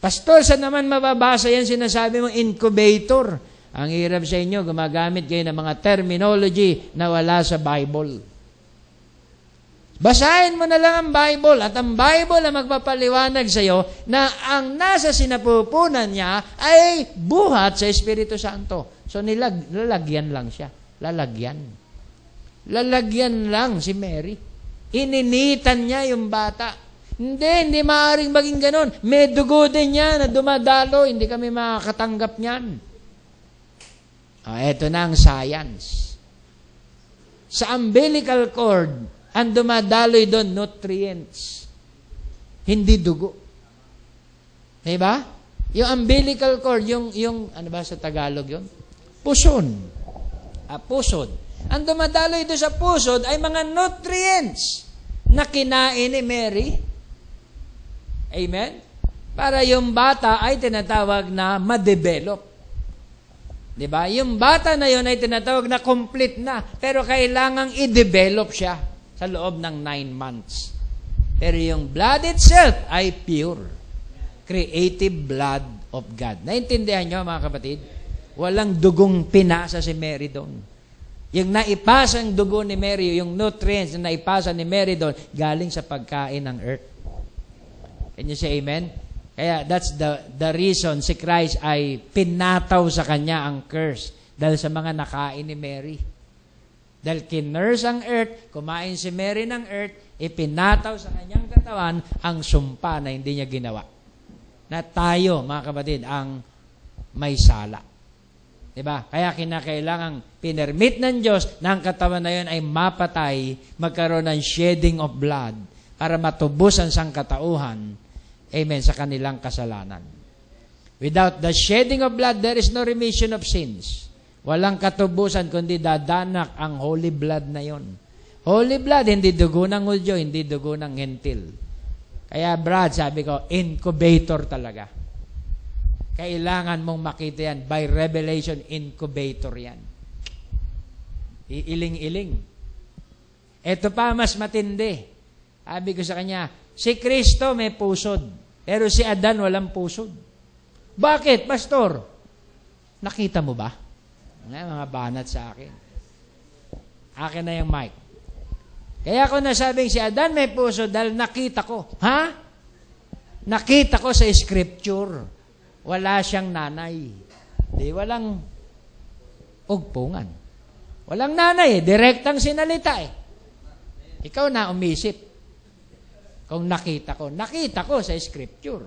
Pastor, saan naman mababasa yan sinasabi mong incubator? Ang hirap sa inyo, gumagamit kayo ng mga terminology na wala sa Bible. Basahin mo na lang ang Bible at ang Bible ang magpapaliwanag sa iyo na ang nasa sinapupunan niya ay buhat sa Espiritu Santo. So lalagyan lang siya. Lalagyan lang si Mary. Ininitan niya yung bata. Hindi maaaring maging ganon. May dugo din niya na dumadalo. Hindi kami makakatanggap niyan. Ito na ang science. Sa umbilical cord, ang dumadaloy doon, nutrients. Hindi dugo. Diba? Yung umbilical cord, yung ano ba sa Tagalog yun? Puson. Pusod. Ang dumadaloy doon sa pusod ay mga nutrients na kinain ni Mary. Amen? Para yung bata ay tinatawag na ma-develop. Diba? Yung bata na yun ay tinatawag na complete na. Pero kailangang i-develop siya sa loob ng 9 months. Pero yung blood itself ay pure. Creative blood of God. Naintindihan nyo mga kapatid? Walang dugong pinasa si Mary doon. Yung naipasang dugo ni Mary, yung nutrients na naipasa ni Mary doon, galing sa pagkain ng earth. Can you say amen? Kaya that's the reason si Christ ay pinataw sa kanya ang curse dahil sa mga nakain ni Mary. Dahil kinurse ang earth, kumain si Mary ng earth, ipinataw sa kanyang katawan ang sumpa na hindi niya ginawa. Na tayo, mga kapatid, ang may sala. Diba? Kaya kinakailangang pinermit ng Diyos na ang katawan na yun ay mapatay, magkaroon ng shedding of blood para matubos ang sangkatauhan, amen, sa kanilang kasalanan. Without the shedding of blood, there is no remission of sins. Walang katubusan, kundi dadanak ang holy blood na yon. Holy blood, hindi dugo ng Hudyo, hindi dugo ng Gentil. Kaya Brad, sabi ko, incubator talaga. Kailangan mong makita yan. By revelation, incubator yan. Iiling-iling. Ito pa, mas matindi. Sabi ko sa kanya, si Kristo may pusod, pero si Adan walang pusod. Bakit, Pastor? Nakita mo ba? Mga banat sa akin. Akin na yung mic. Kaya ako nasabing si Adan may puso dahil nakita ko. Ha? Nakita ko sa scripture, wala siyang nanay. Di, walang ugpungan. Walang nanay direktang sinalita Ikaw na umisip. Kung nakita ko sa scripture.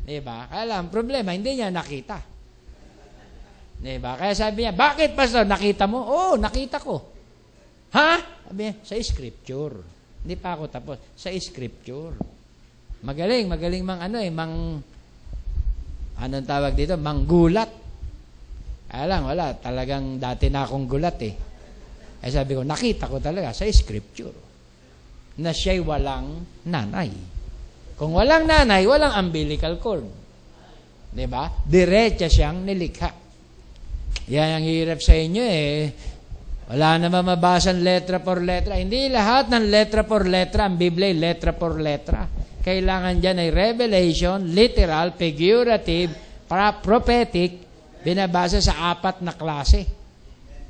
Diba? Kaya lang, problema, hindi niya nakita. Diba? Kaya sabi niya, bakit pastor, nakita mo? Oo, nakita ko. Ha? Sabi niya, sa scripture. Hindi pa ako tapos. Sa scripture. Magaling anong tawag dito? Manggulat. Kaya lang, wala. Talagang dati na akong gulat Kaya sabi ko, nakita ko talaga sa scripture na siya'y walang nanay. Kung walang nanay, walang umbilical cord. Diba? Diretsa siyang nilikha. Yan ang hirap sa inyo Wala naman mabasan letra por letra. Hindi lahat ng letra por letra, ang Biblia letra por letra. Kailangan dyan ay revelation, literal, figurative, prophetic, binabasa sa 4 na klase.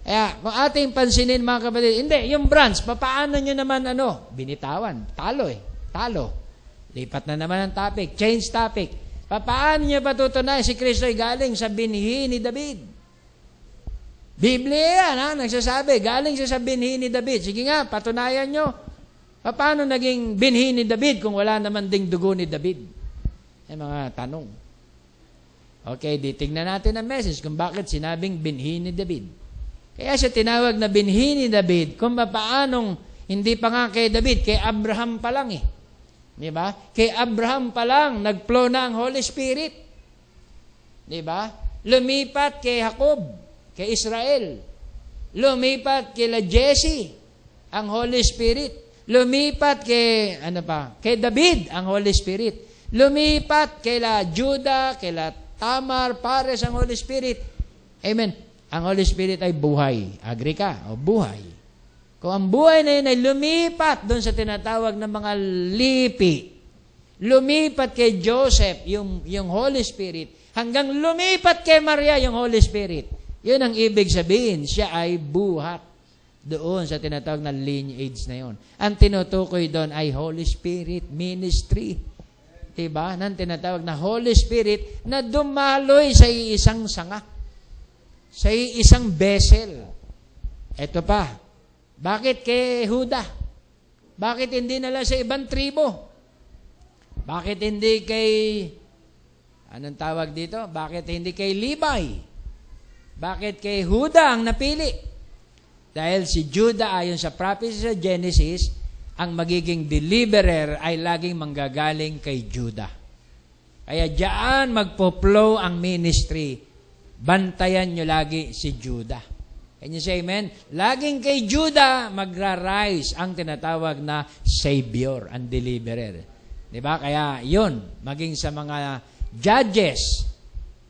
Kaya, kung ating pansinin mga kapatid, hindi, yung branch, papaano nyo naman binitawan, talo talo. Lipat na naman ang topic, change topic. Papaano nyo patutunayan si Kristo ay galing sa binhi ni David? Biblia yan, nagsasabi, galing siya sa binhi ni David. Sige nga, patunayan nyo. Paano naging binhi ni David kung wala naman ding dugo ni David? Ay mga tanong. Okay, tignan natin ang message kung bakit sinabing binhi ni David. Kaya siya tinawag na binhi ni David kung paanong hindi pa nga kay David, kay Abraham pa lang Di ba? Kay Abraham pa lang, nag-flow na ang Holy Spirit. Di ba? Lumipat kay Jacob, kay Israel. Lumipat kay Jesse, ang Holy Spirit. Lumipat kay, kay David, ang Holy Spirit. Lumipat kay Judah, kay Tamar, Pares, ang Holy Spirit. Amen. Ang Holy Spirit ay buhay. Agree ka? O buhay. Kung ang buhay na yun ay lumipat doon sa tinatawag ng mga lipi, lumipat kay Joseph, yung Holy Spirit, hanggang lumipat kay Maria, yung Holy Spirit. Yun ang ibig sabihin. Siya ay buhat doon sa tinatawag na lineage na yun. Ang tinutukoy doon ay Holy Spirit ministry. Diba? Nang tinatawag na Holy Spirit na dumaloy sa isang sanga. Sa isang vessel. Ito pa. Bakit kay Judah? Bakit hindi nala sa ibang tribo? Bakit hindi kay, anong tawag dito? Bakit hindi kay Levi? Bakit kay Judah ang napili? Dahil si Judah ayon sa prophecy sa Genesis, ang magiging deliverer ay laging manggagaling kay Judah. Kaya diyan magpo-flow ang ministry. Bantayan nyo lagi si Judah. Can you say amen? Laging kay Judah magra-rise ang tinatawag na Savior and Deliverer. Diba? Kaya yun, maging sa mga judges,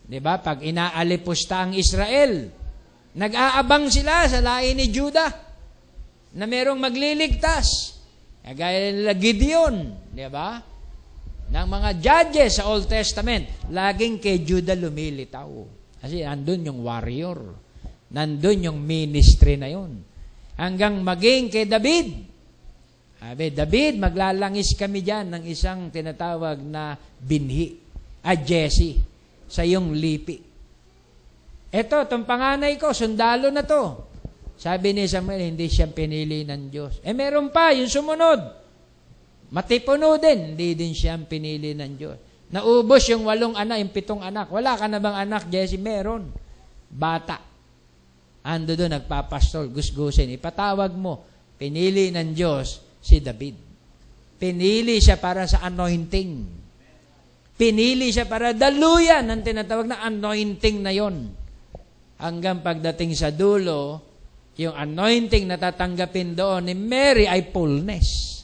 diba? Pag inaalipusta ang Israel, nag-aabang sila sa lahi ni Judah na merong magliligtas. Gaya nila Gideon, diba? Ng mga judges sa Old Testament, laging kay Judah lumilitaw. Kasi nandun yung warrior. Nandun yung ministry na yun. Hanggang maging kay David. David, maglalangis kami dyan ng isang tinatawag na binhi. Jesse. Sa iyong lipi. Eto, itong panganay ko, sundalo na to. Sabi ni Samuel, hindi siya pinili ng Diyos. Meron pa, yung sumunod. Matipuno din, hindi din siya pinili ng Diyos. Naubos yung 8 anak, yung 7 anak. Wala ka na bang anak, Jesse? Meron. Bata. Ando doon, nagpapastol, gusgusin. Ipatawag mo, pinili ng Diyos si David. Pinili siya para sa anointing. Pinili siya para daluyan ng tinatawag na anointing na yon. Hanggang pagdating sa dulo, yung anointing na tatanggapin doon ni Mary ay fullness.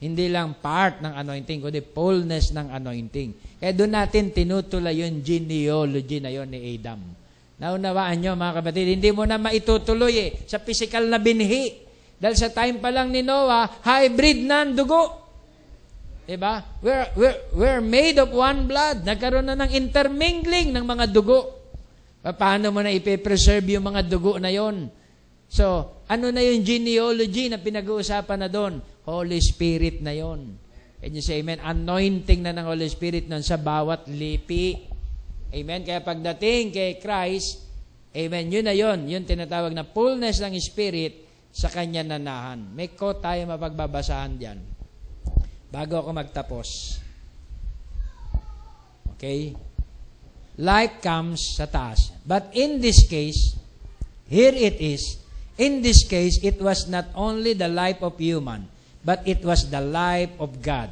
Hindi lang part ng anointing, kundi fullness ng anointing. Kaya doon natin tinutulay yung genealogy na yon ni Adam. Naunawaan nyo mga kapatid, hindi mo na maitutuloy sa physical na binhi. Dahil sa time pa lang ni Noah, hybrid na ang dugo. Diba? We're made of one blood. Nagkaroon na ng intermingling ng mga dugo. Paano mo na ipe-preserve yung mga dugo na yon? So, ano na yung genealogy na pinag-uusapan na doon? Holy Spirit na yon. Can you say amen? Anointing na ng Holy Spirit nun sa bawat lipi. Amen? Kaya pagdating kay Christ, amen, yun na yun. Yun tinatawag na fullness ng Spirit sa kanya nanahan. May quote tayo mapagbabasahan diyan bago ako magtapos. Okay? Life comes sa taas. But in this case, here it is, in this case, it was not only the life of human, but it was the life of God.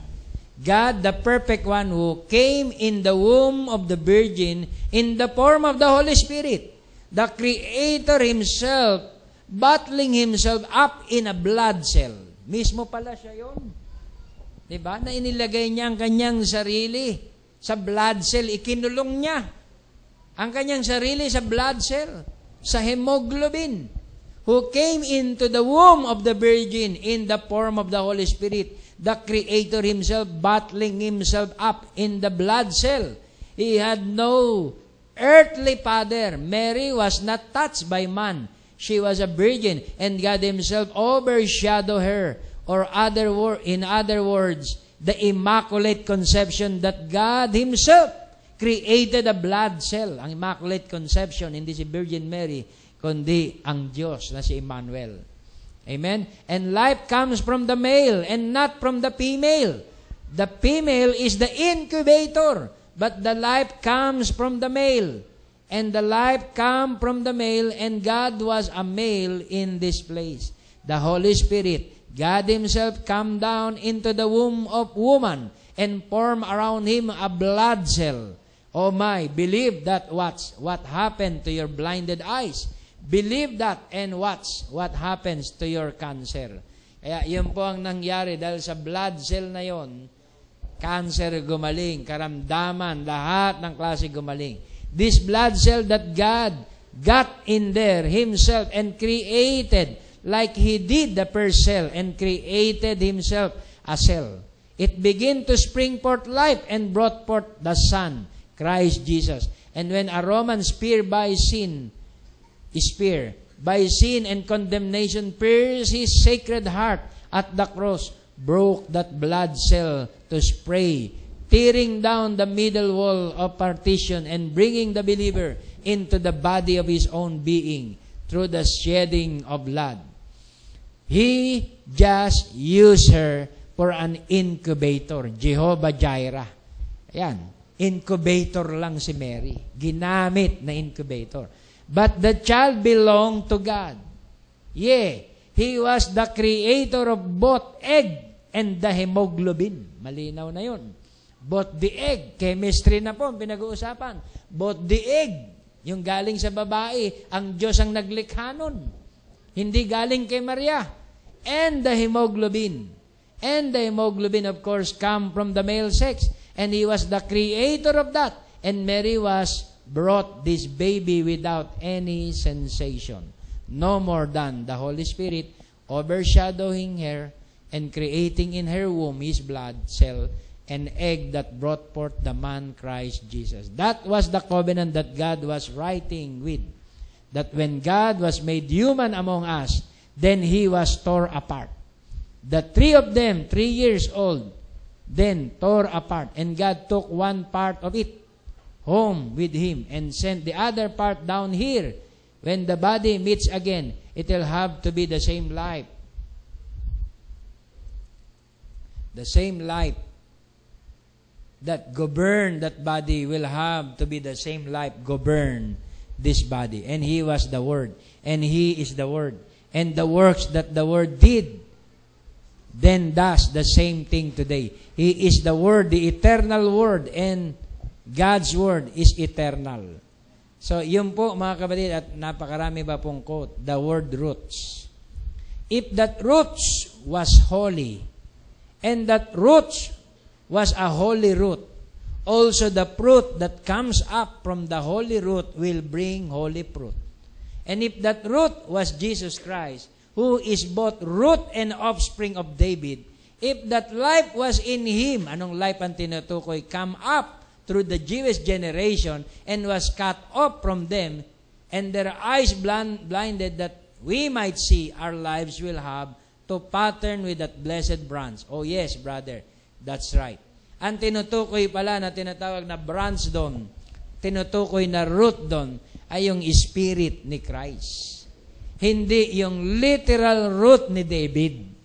God, the perfect one who came in the womb of the Virgin in the form of the Holy Spirit. The Creator Himself, battling Himself up in a blood cell. Mismo pala siya yun. Diba? Na inilagay niya ang kanyang sarili sa blood cell. Ikinulong niya ang kanyang sarili sa blood cell, sa hemoglobin, who came into the womb of the Virgin in the form of the Holy Spirit. The Creator Himself battling Himself up in the blood cell. He had no earthly father. Mary was not touched by man. She was a virgin, and God Himself overshadowed her. Or in other words, the Immaculate Conception that God Himself created a blood cell. Ang Immaculate Conception, hindi si Virgin Mary, kundi ang Diyos na si Emmanuel. Amen? And life comes from the male and not from the female. The female is the incubator, but the life comes from the male. And the life come from the male, and God was a male in this place. The Holy Spirit, God Himself come down into the womb of woman and form around Him a blood cell. Oh my, believe that what happened to your blinded eyes. Believe that and watch what happens to your cancer. Kaya yun po ang nangyari dahil sa blood cell na yon, cancer gumaling, karamdaman, lahat ng klase gumaling. This blood cell that God got in there Himself and created like He did the first cell and created Himself a cell. It began to spring forth life and brought forth the Son, Christ Jesus. And when a Roman spear by sin and condemnation pierced His sacred heart at the cross, broke that blood cell to spray, tearing down the middle wall of partition and bringing the believer into the body of his own being through the shedding of blood. He just used her for an incubator. Jehovah Jireh. Ayan. Incubator lang si Mary. Ginamit na incubator. But the child belonged to God. Yeah. He was the creator of both egg and the hemoglobin. Malinaw na yun. Both the egg. Chemistry na po ang pinag-uusapan. Both the egg. Yung galing sa babae. Ang Diyos ang naglikha nun. Hindi galing kay Maria. And the hemoglobin. And the hemoglobin, of course, come from the male sex. And He was the creator of that. And Mary brought this baby without any sensation. No more than the Holy Spirit overshadowing her and creating in her womb His blood cell, an egg that brought forth the man Christ Jesus. That was the covenant that God was writing with. That when God was made human among us, then He was tore apart. The three of them, 3 years old, then tore apart. And God took one part of it home with Him and sent the other part down here. When the body meets again, it will have to be the same life. The same life that govern that body will have to be the same life govern this body. And He was the Word. And He is the Word. And the works that the Word did, then does the same thing today. He is the Word, the eternal Word, and God's Word is eternal. So, yun po mga kapatid, at napakarami ba pong quote, the word roots. If that roots was holy, and that roots was a holy root, also the fruit that comes up from the holy root will bring holy fruit. And if that root was Jesus Christ, who is both root and offspring of David, if that life was in Him, anong life ang tinutukoy? Come up through the Jewish generation and was cut off from them, and their eyes blinded that we might see our lives will have to pattern with that blessed branch. Oh yes, brother. That's right. Ang tinutukoy pala na tinatawag na branch doon, tinutukoy na root doon, ay yung spirit ni Christ. Hindi yung literal root ni David.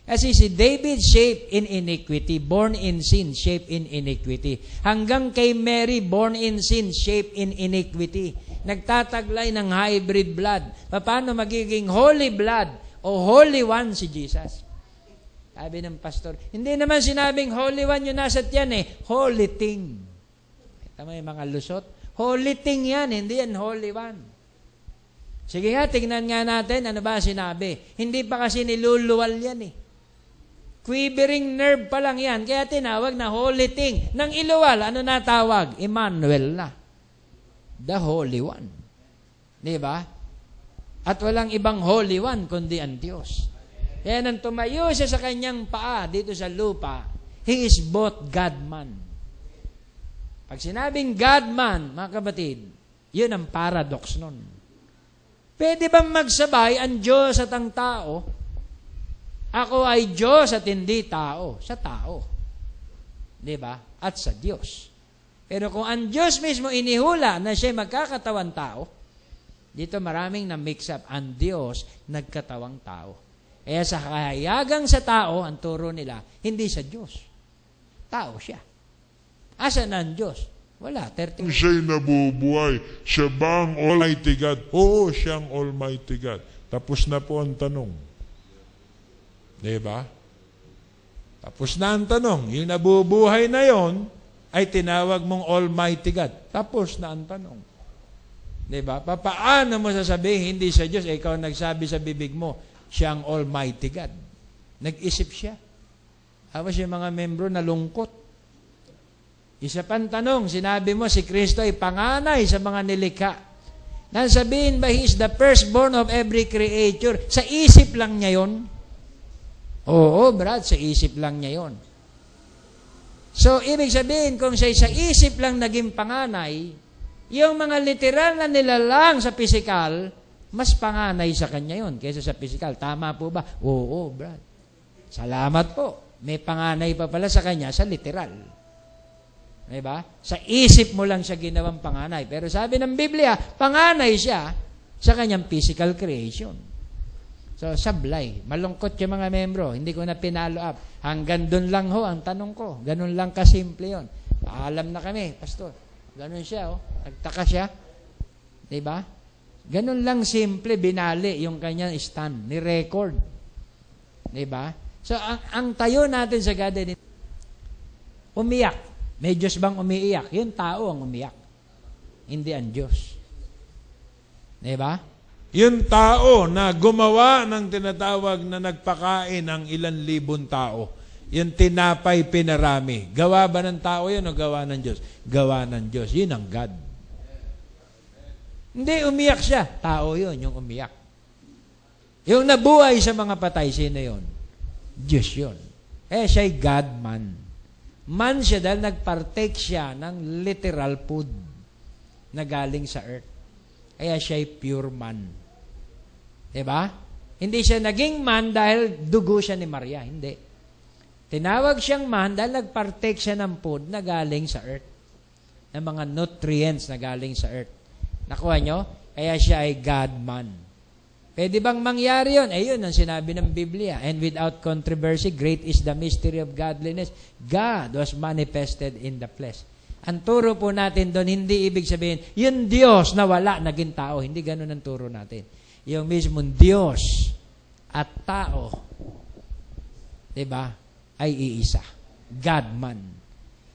Kasi si David shaped in iniquity, born in sin, shaped in iniquity. Hanggang kay Mary, born in sin, shaped in iniquity. Nagtataglay ng hybrid blood. Paano magiging holy blood o holy one si Jesus? Sabi ng pastor, hindi naman sinabing holy one yung nasa tiyan holy thing. Tama yung mga lusot. Holy thing yan, hindi yan holy one. Sige nga, tingnan nga natin, ano ba sinabi? Hindi pa kasi niluluwal yan Quivering nerve pa lang yan. Kaya tinawag na holy thing. Nang iluwal, ano natawag? Emmanuel na. The Holy One. Di ba? At walang ibang Holy One kundi ang Diyos. Kaya nang tumayo siya sa kanyang paa dito sa lupa, He is both God-man. Pag sinabing God-man, mga kapatid, yun ang paradox nun. Pwede bang magsabay ang Diyos at ang tao? Ako ay Diyos at hindi tao. Sa tao. Diba? At sa Diyos. Pero kung ang Diyos mismo inihula na siya magkakatawang tao, dito maraming na-mix up. Ang Diyos nagkatawang tao. Kaya sa kahayagang sa tao, ang turo nila, hindi sa Diyos. Tao siya. Asa na ang Diyos? Wala. 30. Siya'y nabubuhay. Siya ba ang Almighty God? Oo, siyang Almighty God. Tapos na po ang tanong. Diba? Tapos na ang tanong. Yung nabubuhay na yon ay tinawag mong Almighty God. Tapos na ang tanong. Diba? Paano mo sasabihin hindi sa Diyos? Ikaw nagsabi sa bibig mo, siya ang Almighty God. Nag-isip siya. Tapos yung mga membro nalungkot. Isa pang tanong, sinabi mo si Kristo ay panganay sa mga nilikha. Nasabihin ba He is the firstborn of every creature? Sa isip lang niya yon? Oo, Brad, sa isip lang niya yon. So, ibig sabihin, kung siya sa isip lang naging panganay, yung mga literal na nilalang sa pisikal, mas panganay sa kanya yon kaysa sa pisikal. Tama po ba? Oo, Brad. Salamat po. May panganay pa pala sa kanya sa literal. Diba? Sa isip mo lang siya ginawang panganay. Pero sabi ng Biblia, panganay siya sa kanyang physical creation. So, sablay. Malungkot yung mga membro. Hindi ko na pinalo up. Hanggang doon lang ho ang tanong ko. Ganun lang kasimple yon. Paalam na kami, pastor. Ganun siya, Nagtaka siya. Diba? Ganun lang simple, binali yung kanyang stand, ni record. Diba? So, ang tayo natin sa garden, umiyak. May Diyos bang umiiyak? Yung tao ang umiyak. Hindi ang Diyos. Diba? Yung tao na gumawa ng tinatawag na nagpakain ng ilan libon tao, yung tinapay pinarami, gawa ba ng tao yun o gawa ng Diyos? Gawa ng Diyos. Yun ang God. Hindi, umiyak siya. Tao yun, yung umiyak. Yung nabuhay sa mga patay, sino yun? Diyos yun. Siya'y God-man. Man siya dahil nagpartake siya ng literal food na galing sa earth. Kaya siya'y pure man. Diba? Hindi siya naging man dahil dugo siya ni Maria. Hindi. Tinawag siyang man dahil nagpartake siya ng food na galing sa earth. Ng mga nutrients na galing sa earth. Nakuha nyo? Kaya siya ay God-man. Pwede bang mangyari yun? Yun ang sinabi ng Biblia. And without controversy, great is the mystery of godliness. God was manifested in the flesh. Ang turo po natin doon, hindi ibig sabihin, yung Diyos na wala, naging tao. Hindi ganun ang turo natin. Yung mismong Diyos at tao, diba, ay iisa. God-man.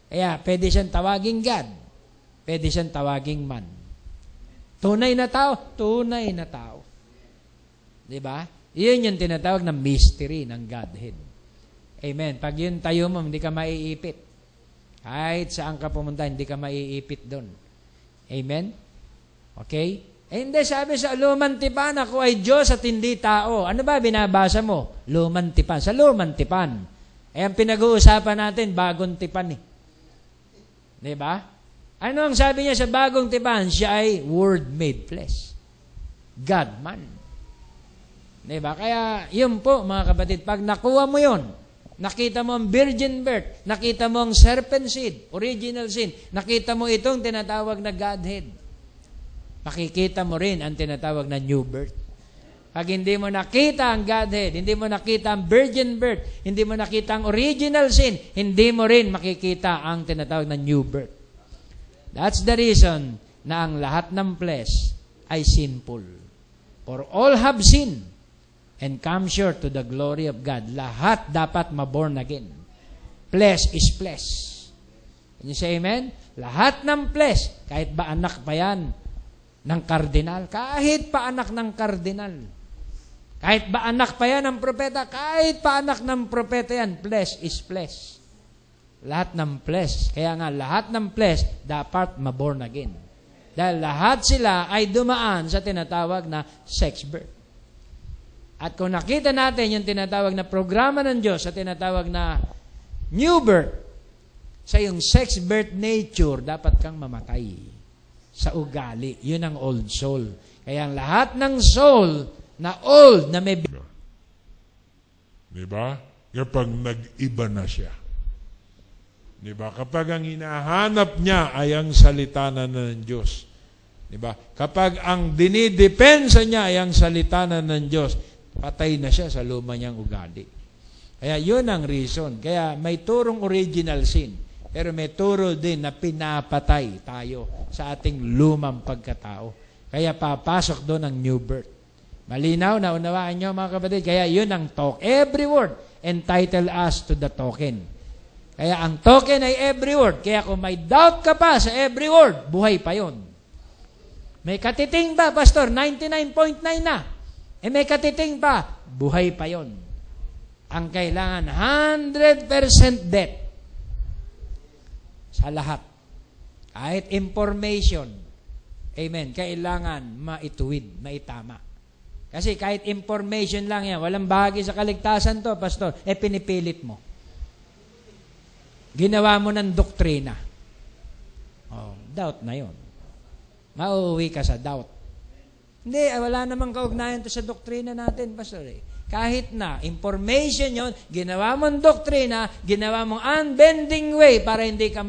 Kaya, pwede siyang tawaging God. Pwede siyang tawaging man. Tunay na tao? Tunay na tao. Diba? Yun yung tinatawag na mystery ng Godhead. Amen. Pag yun tayo mo, hindi ka maiipit. Kahit saan ka pumunta, hindi ka maiipit doon. Amen? Okay? Hindi, sabi sa Lumang Tipan, ako ay Diyos at hindi tao. Ano ba binabasa mo? Lumang Tipan. Sa Lumang Tipan. Ang pinag-uusapan natin, bagong tipan . Diba? Ano ang sabi niya sa bagong tipan? Siya ay Word made flesh. God-man. Diba? Kaya, yun po, mga kapatid, pag nakuha mo yun, Nakita mo ang virgin birth. Nakita mo ang serpent seed, original sin. Nakita mo itong tinatawag na Godhead. Makikita mo rin ang tinatawag na new birth. Pag hindi mo nakita ang Godhead, hindi mo nakita ang virgin birth, hindi mo nakita ang original sin, hindi mo rin makikita ang tinatawag na new birth. That's the reason na ang lahat ng flesh ay sinful. For all have sinned and come short to the glory of God. Lahat dapat maborn again. Flesh is flesh. Can you say amen? Lahat ng flesh, kahit ba anak pa yan ng kardinal, kahit pa anak ng kardinal, kahit ba anak pa yan ng propeta, kahit pa anak ng propeta yan, flesh is flesh. Lahat ng flesh. Kaya nga, lahat ng flesh dapat maborn again. Dahil lahat sila ay dumaan sa tinatawag na sex birth. At kung nakita natin yung tinatawag na programa ng Diyos sa tinatawag na new birth, sa yung sex birth nature, dapat kang mamatay sa ugali. Yun ang old soul. Kaya ang lahat ng soul na old, na may... Diba? Kapag nag-iba na siya. Diba? Kapag ang hinahanap niya ay ang salita na ng Diyos. Diba? Kapag ang dinidepensa niya ay ang salita na ng Diyos, patay na siya sa luma niyang ugali. Kaya yun ang reason. Kaya may turong original sin. Pero may turo din na pinapatay tayo sa ating lumang pagkatao. Kaya papasok doon ang new birth. Malinaw na unawaan nyo mga kapatid. Kaya yun ang talk. Every word entitle us to the token. Kaya ang token ay every word. Kaya kung may doubt ka pa sa every word, buhay pa yun. May katiting ba, Pastor? 99.9 na. May katiting pa, buhay pa yon. Ang kailangan, 100% death sa lahat. Kahit information, amen, kailangan maituwid, maitama. Kasi kahit information lang yan, walang bahagi sa kaligtasan to, Pastor, pinipilit mo. Ginawa mo ng doktrina. Oh, doubt na yon. Mauuwi ka sa doubt. Hindi, wala namang kaugnayan to sa doktrina natin, Pastor. Kahit na, information yon, ginawa mong doktrina, ginawa mong unbending way para hindi ka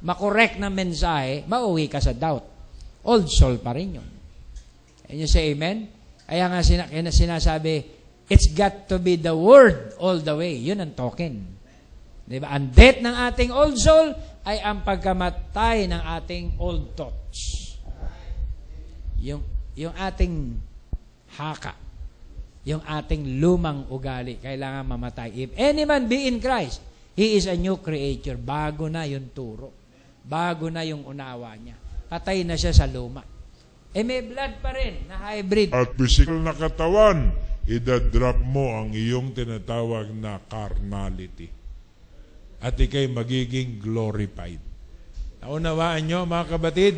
makorek na mensahe, mauwi ka sa doubt. Old soul pa rin yun. Can you say amen? Kaya nga sinasabi, it's got to be the word all the way. Yun ang token. Diba? Ang death ng ating old soul ay ang pagkamatay ng ating old thoughts. Yung ating haka, yung ating lumang ugali, kailangan mamatay. If any man be in Christ, he is a new creature. Bago na yung turo. Bago na yung unawa niya. Patay na siya sa luma. May blood pa rin na hybrid. At physical na katawan, idadrop mo ang iyong tinatawag na carnality. At ikay magiging glorified. Naunawaan nyo, mga kabatid?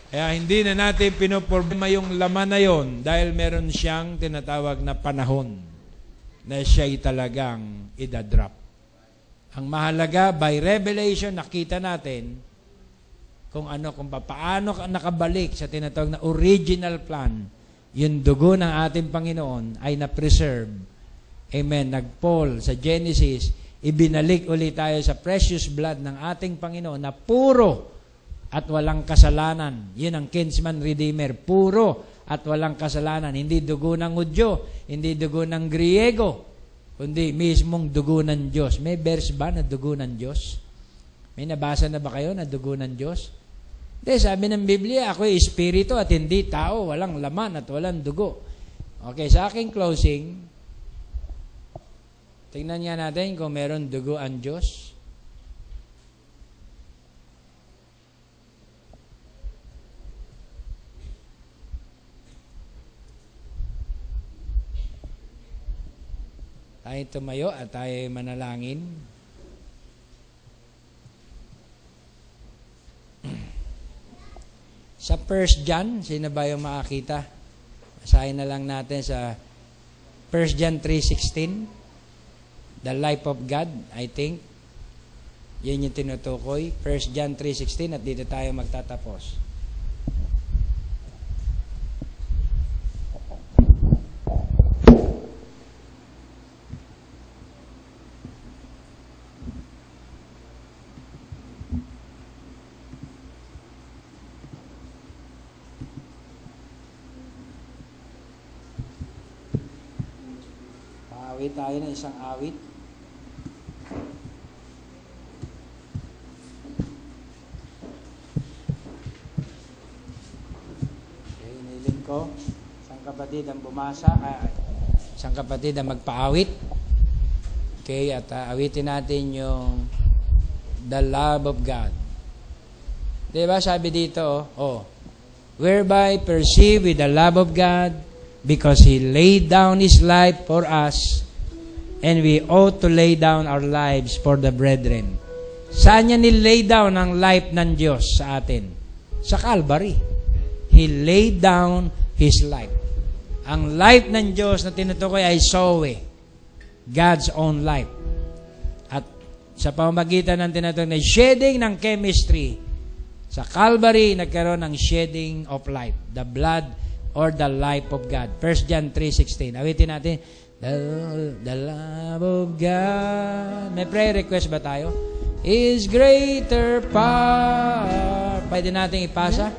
Kaya hindi na natin pinoproblema yung laman na yon dahil meron siyang tinatawag na panahon na siya'y talagang idadrop. Ang mahalaga, by revelation, nakita natin kung paano nakabalik sa tinatawag na original plan, yung dugo ng ating Panginoon ay na-preserve. Amen. Nag-fall sa Genesis, ibinalik ulit tayo sa precious blood ng ating Panginoon na puro at walang kasalanan. Yun ang kinsman redeemer. Puro at walang kasalanan. Hindi dugo ng Hudyo, hindi dugo ng Griego, kundi mismong dugo ng Diyos. May verse ba na dugo ng Diyos? May nabasa na ba kayo na dugo ng Diyos? Hindi, sabi ng Biblia, ako ay espiritu at hindi tao, walang laman at walang dugo. Okay, sa aking closing, tingnan nga natin kung meron dugo ang Diyos. Tayo tumayo at tayo manalangin. Sa 1 John, sino ba yung makakita? Basahin na lang natin sa 1 John 3:16. The life of God, I think. Yun yung tinutukoy. 1 John 3:16 at dito tayo magtatapos. Mag-awit tayo ng isang awit. Okay, iniling ko. Isang kapatid ang bumasa. Isang kapatid ang magpaawit. Okay, at awitin natin yung The Love of God. Diba sabi dito, whereby perceive with the love of God, because He laid down His life for us, and we ought to lay down our lives for the brethren. Saan niya nilay down ang life ng Diyos sa atin? Sa Calvary. He laid down His life. Ang life ng Diyos na tinutukoy ay Zoe, God's own life. At sa pamamagitan ng tinatawag na shedding ng chemistry, sa Calvary, nagkaroon ng shedding of life. The blood or the life of God. 1 John 3:16. Awitin natin. The love of God. May prayer request ba tayo? Is greater power. Pwede natin ipasa?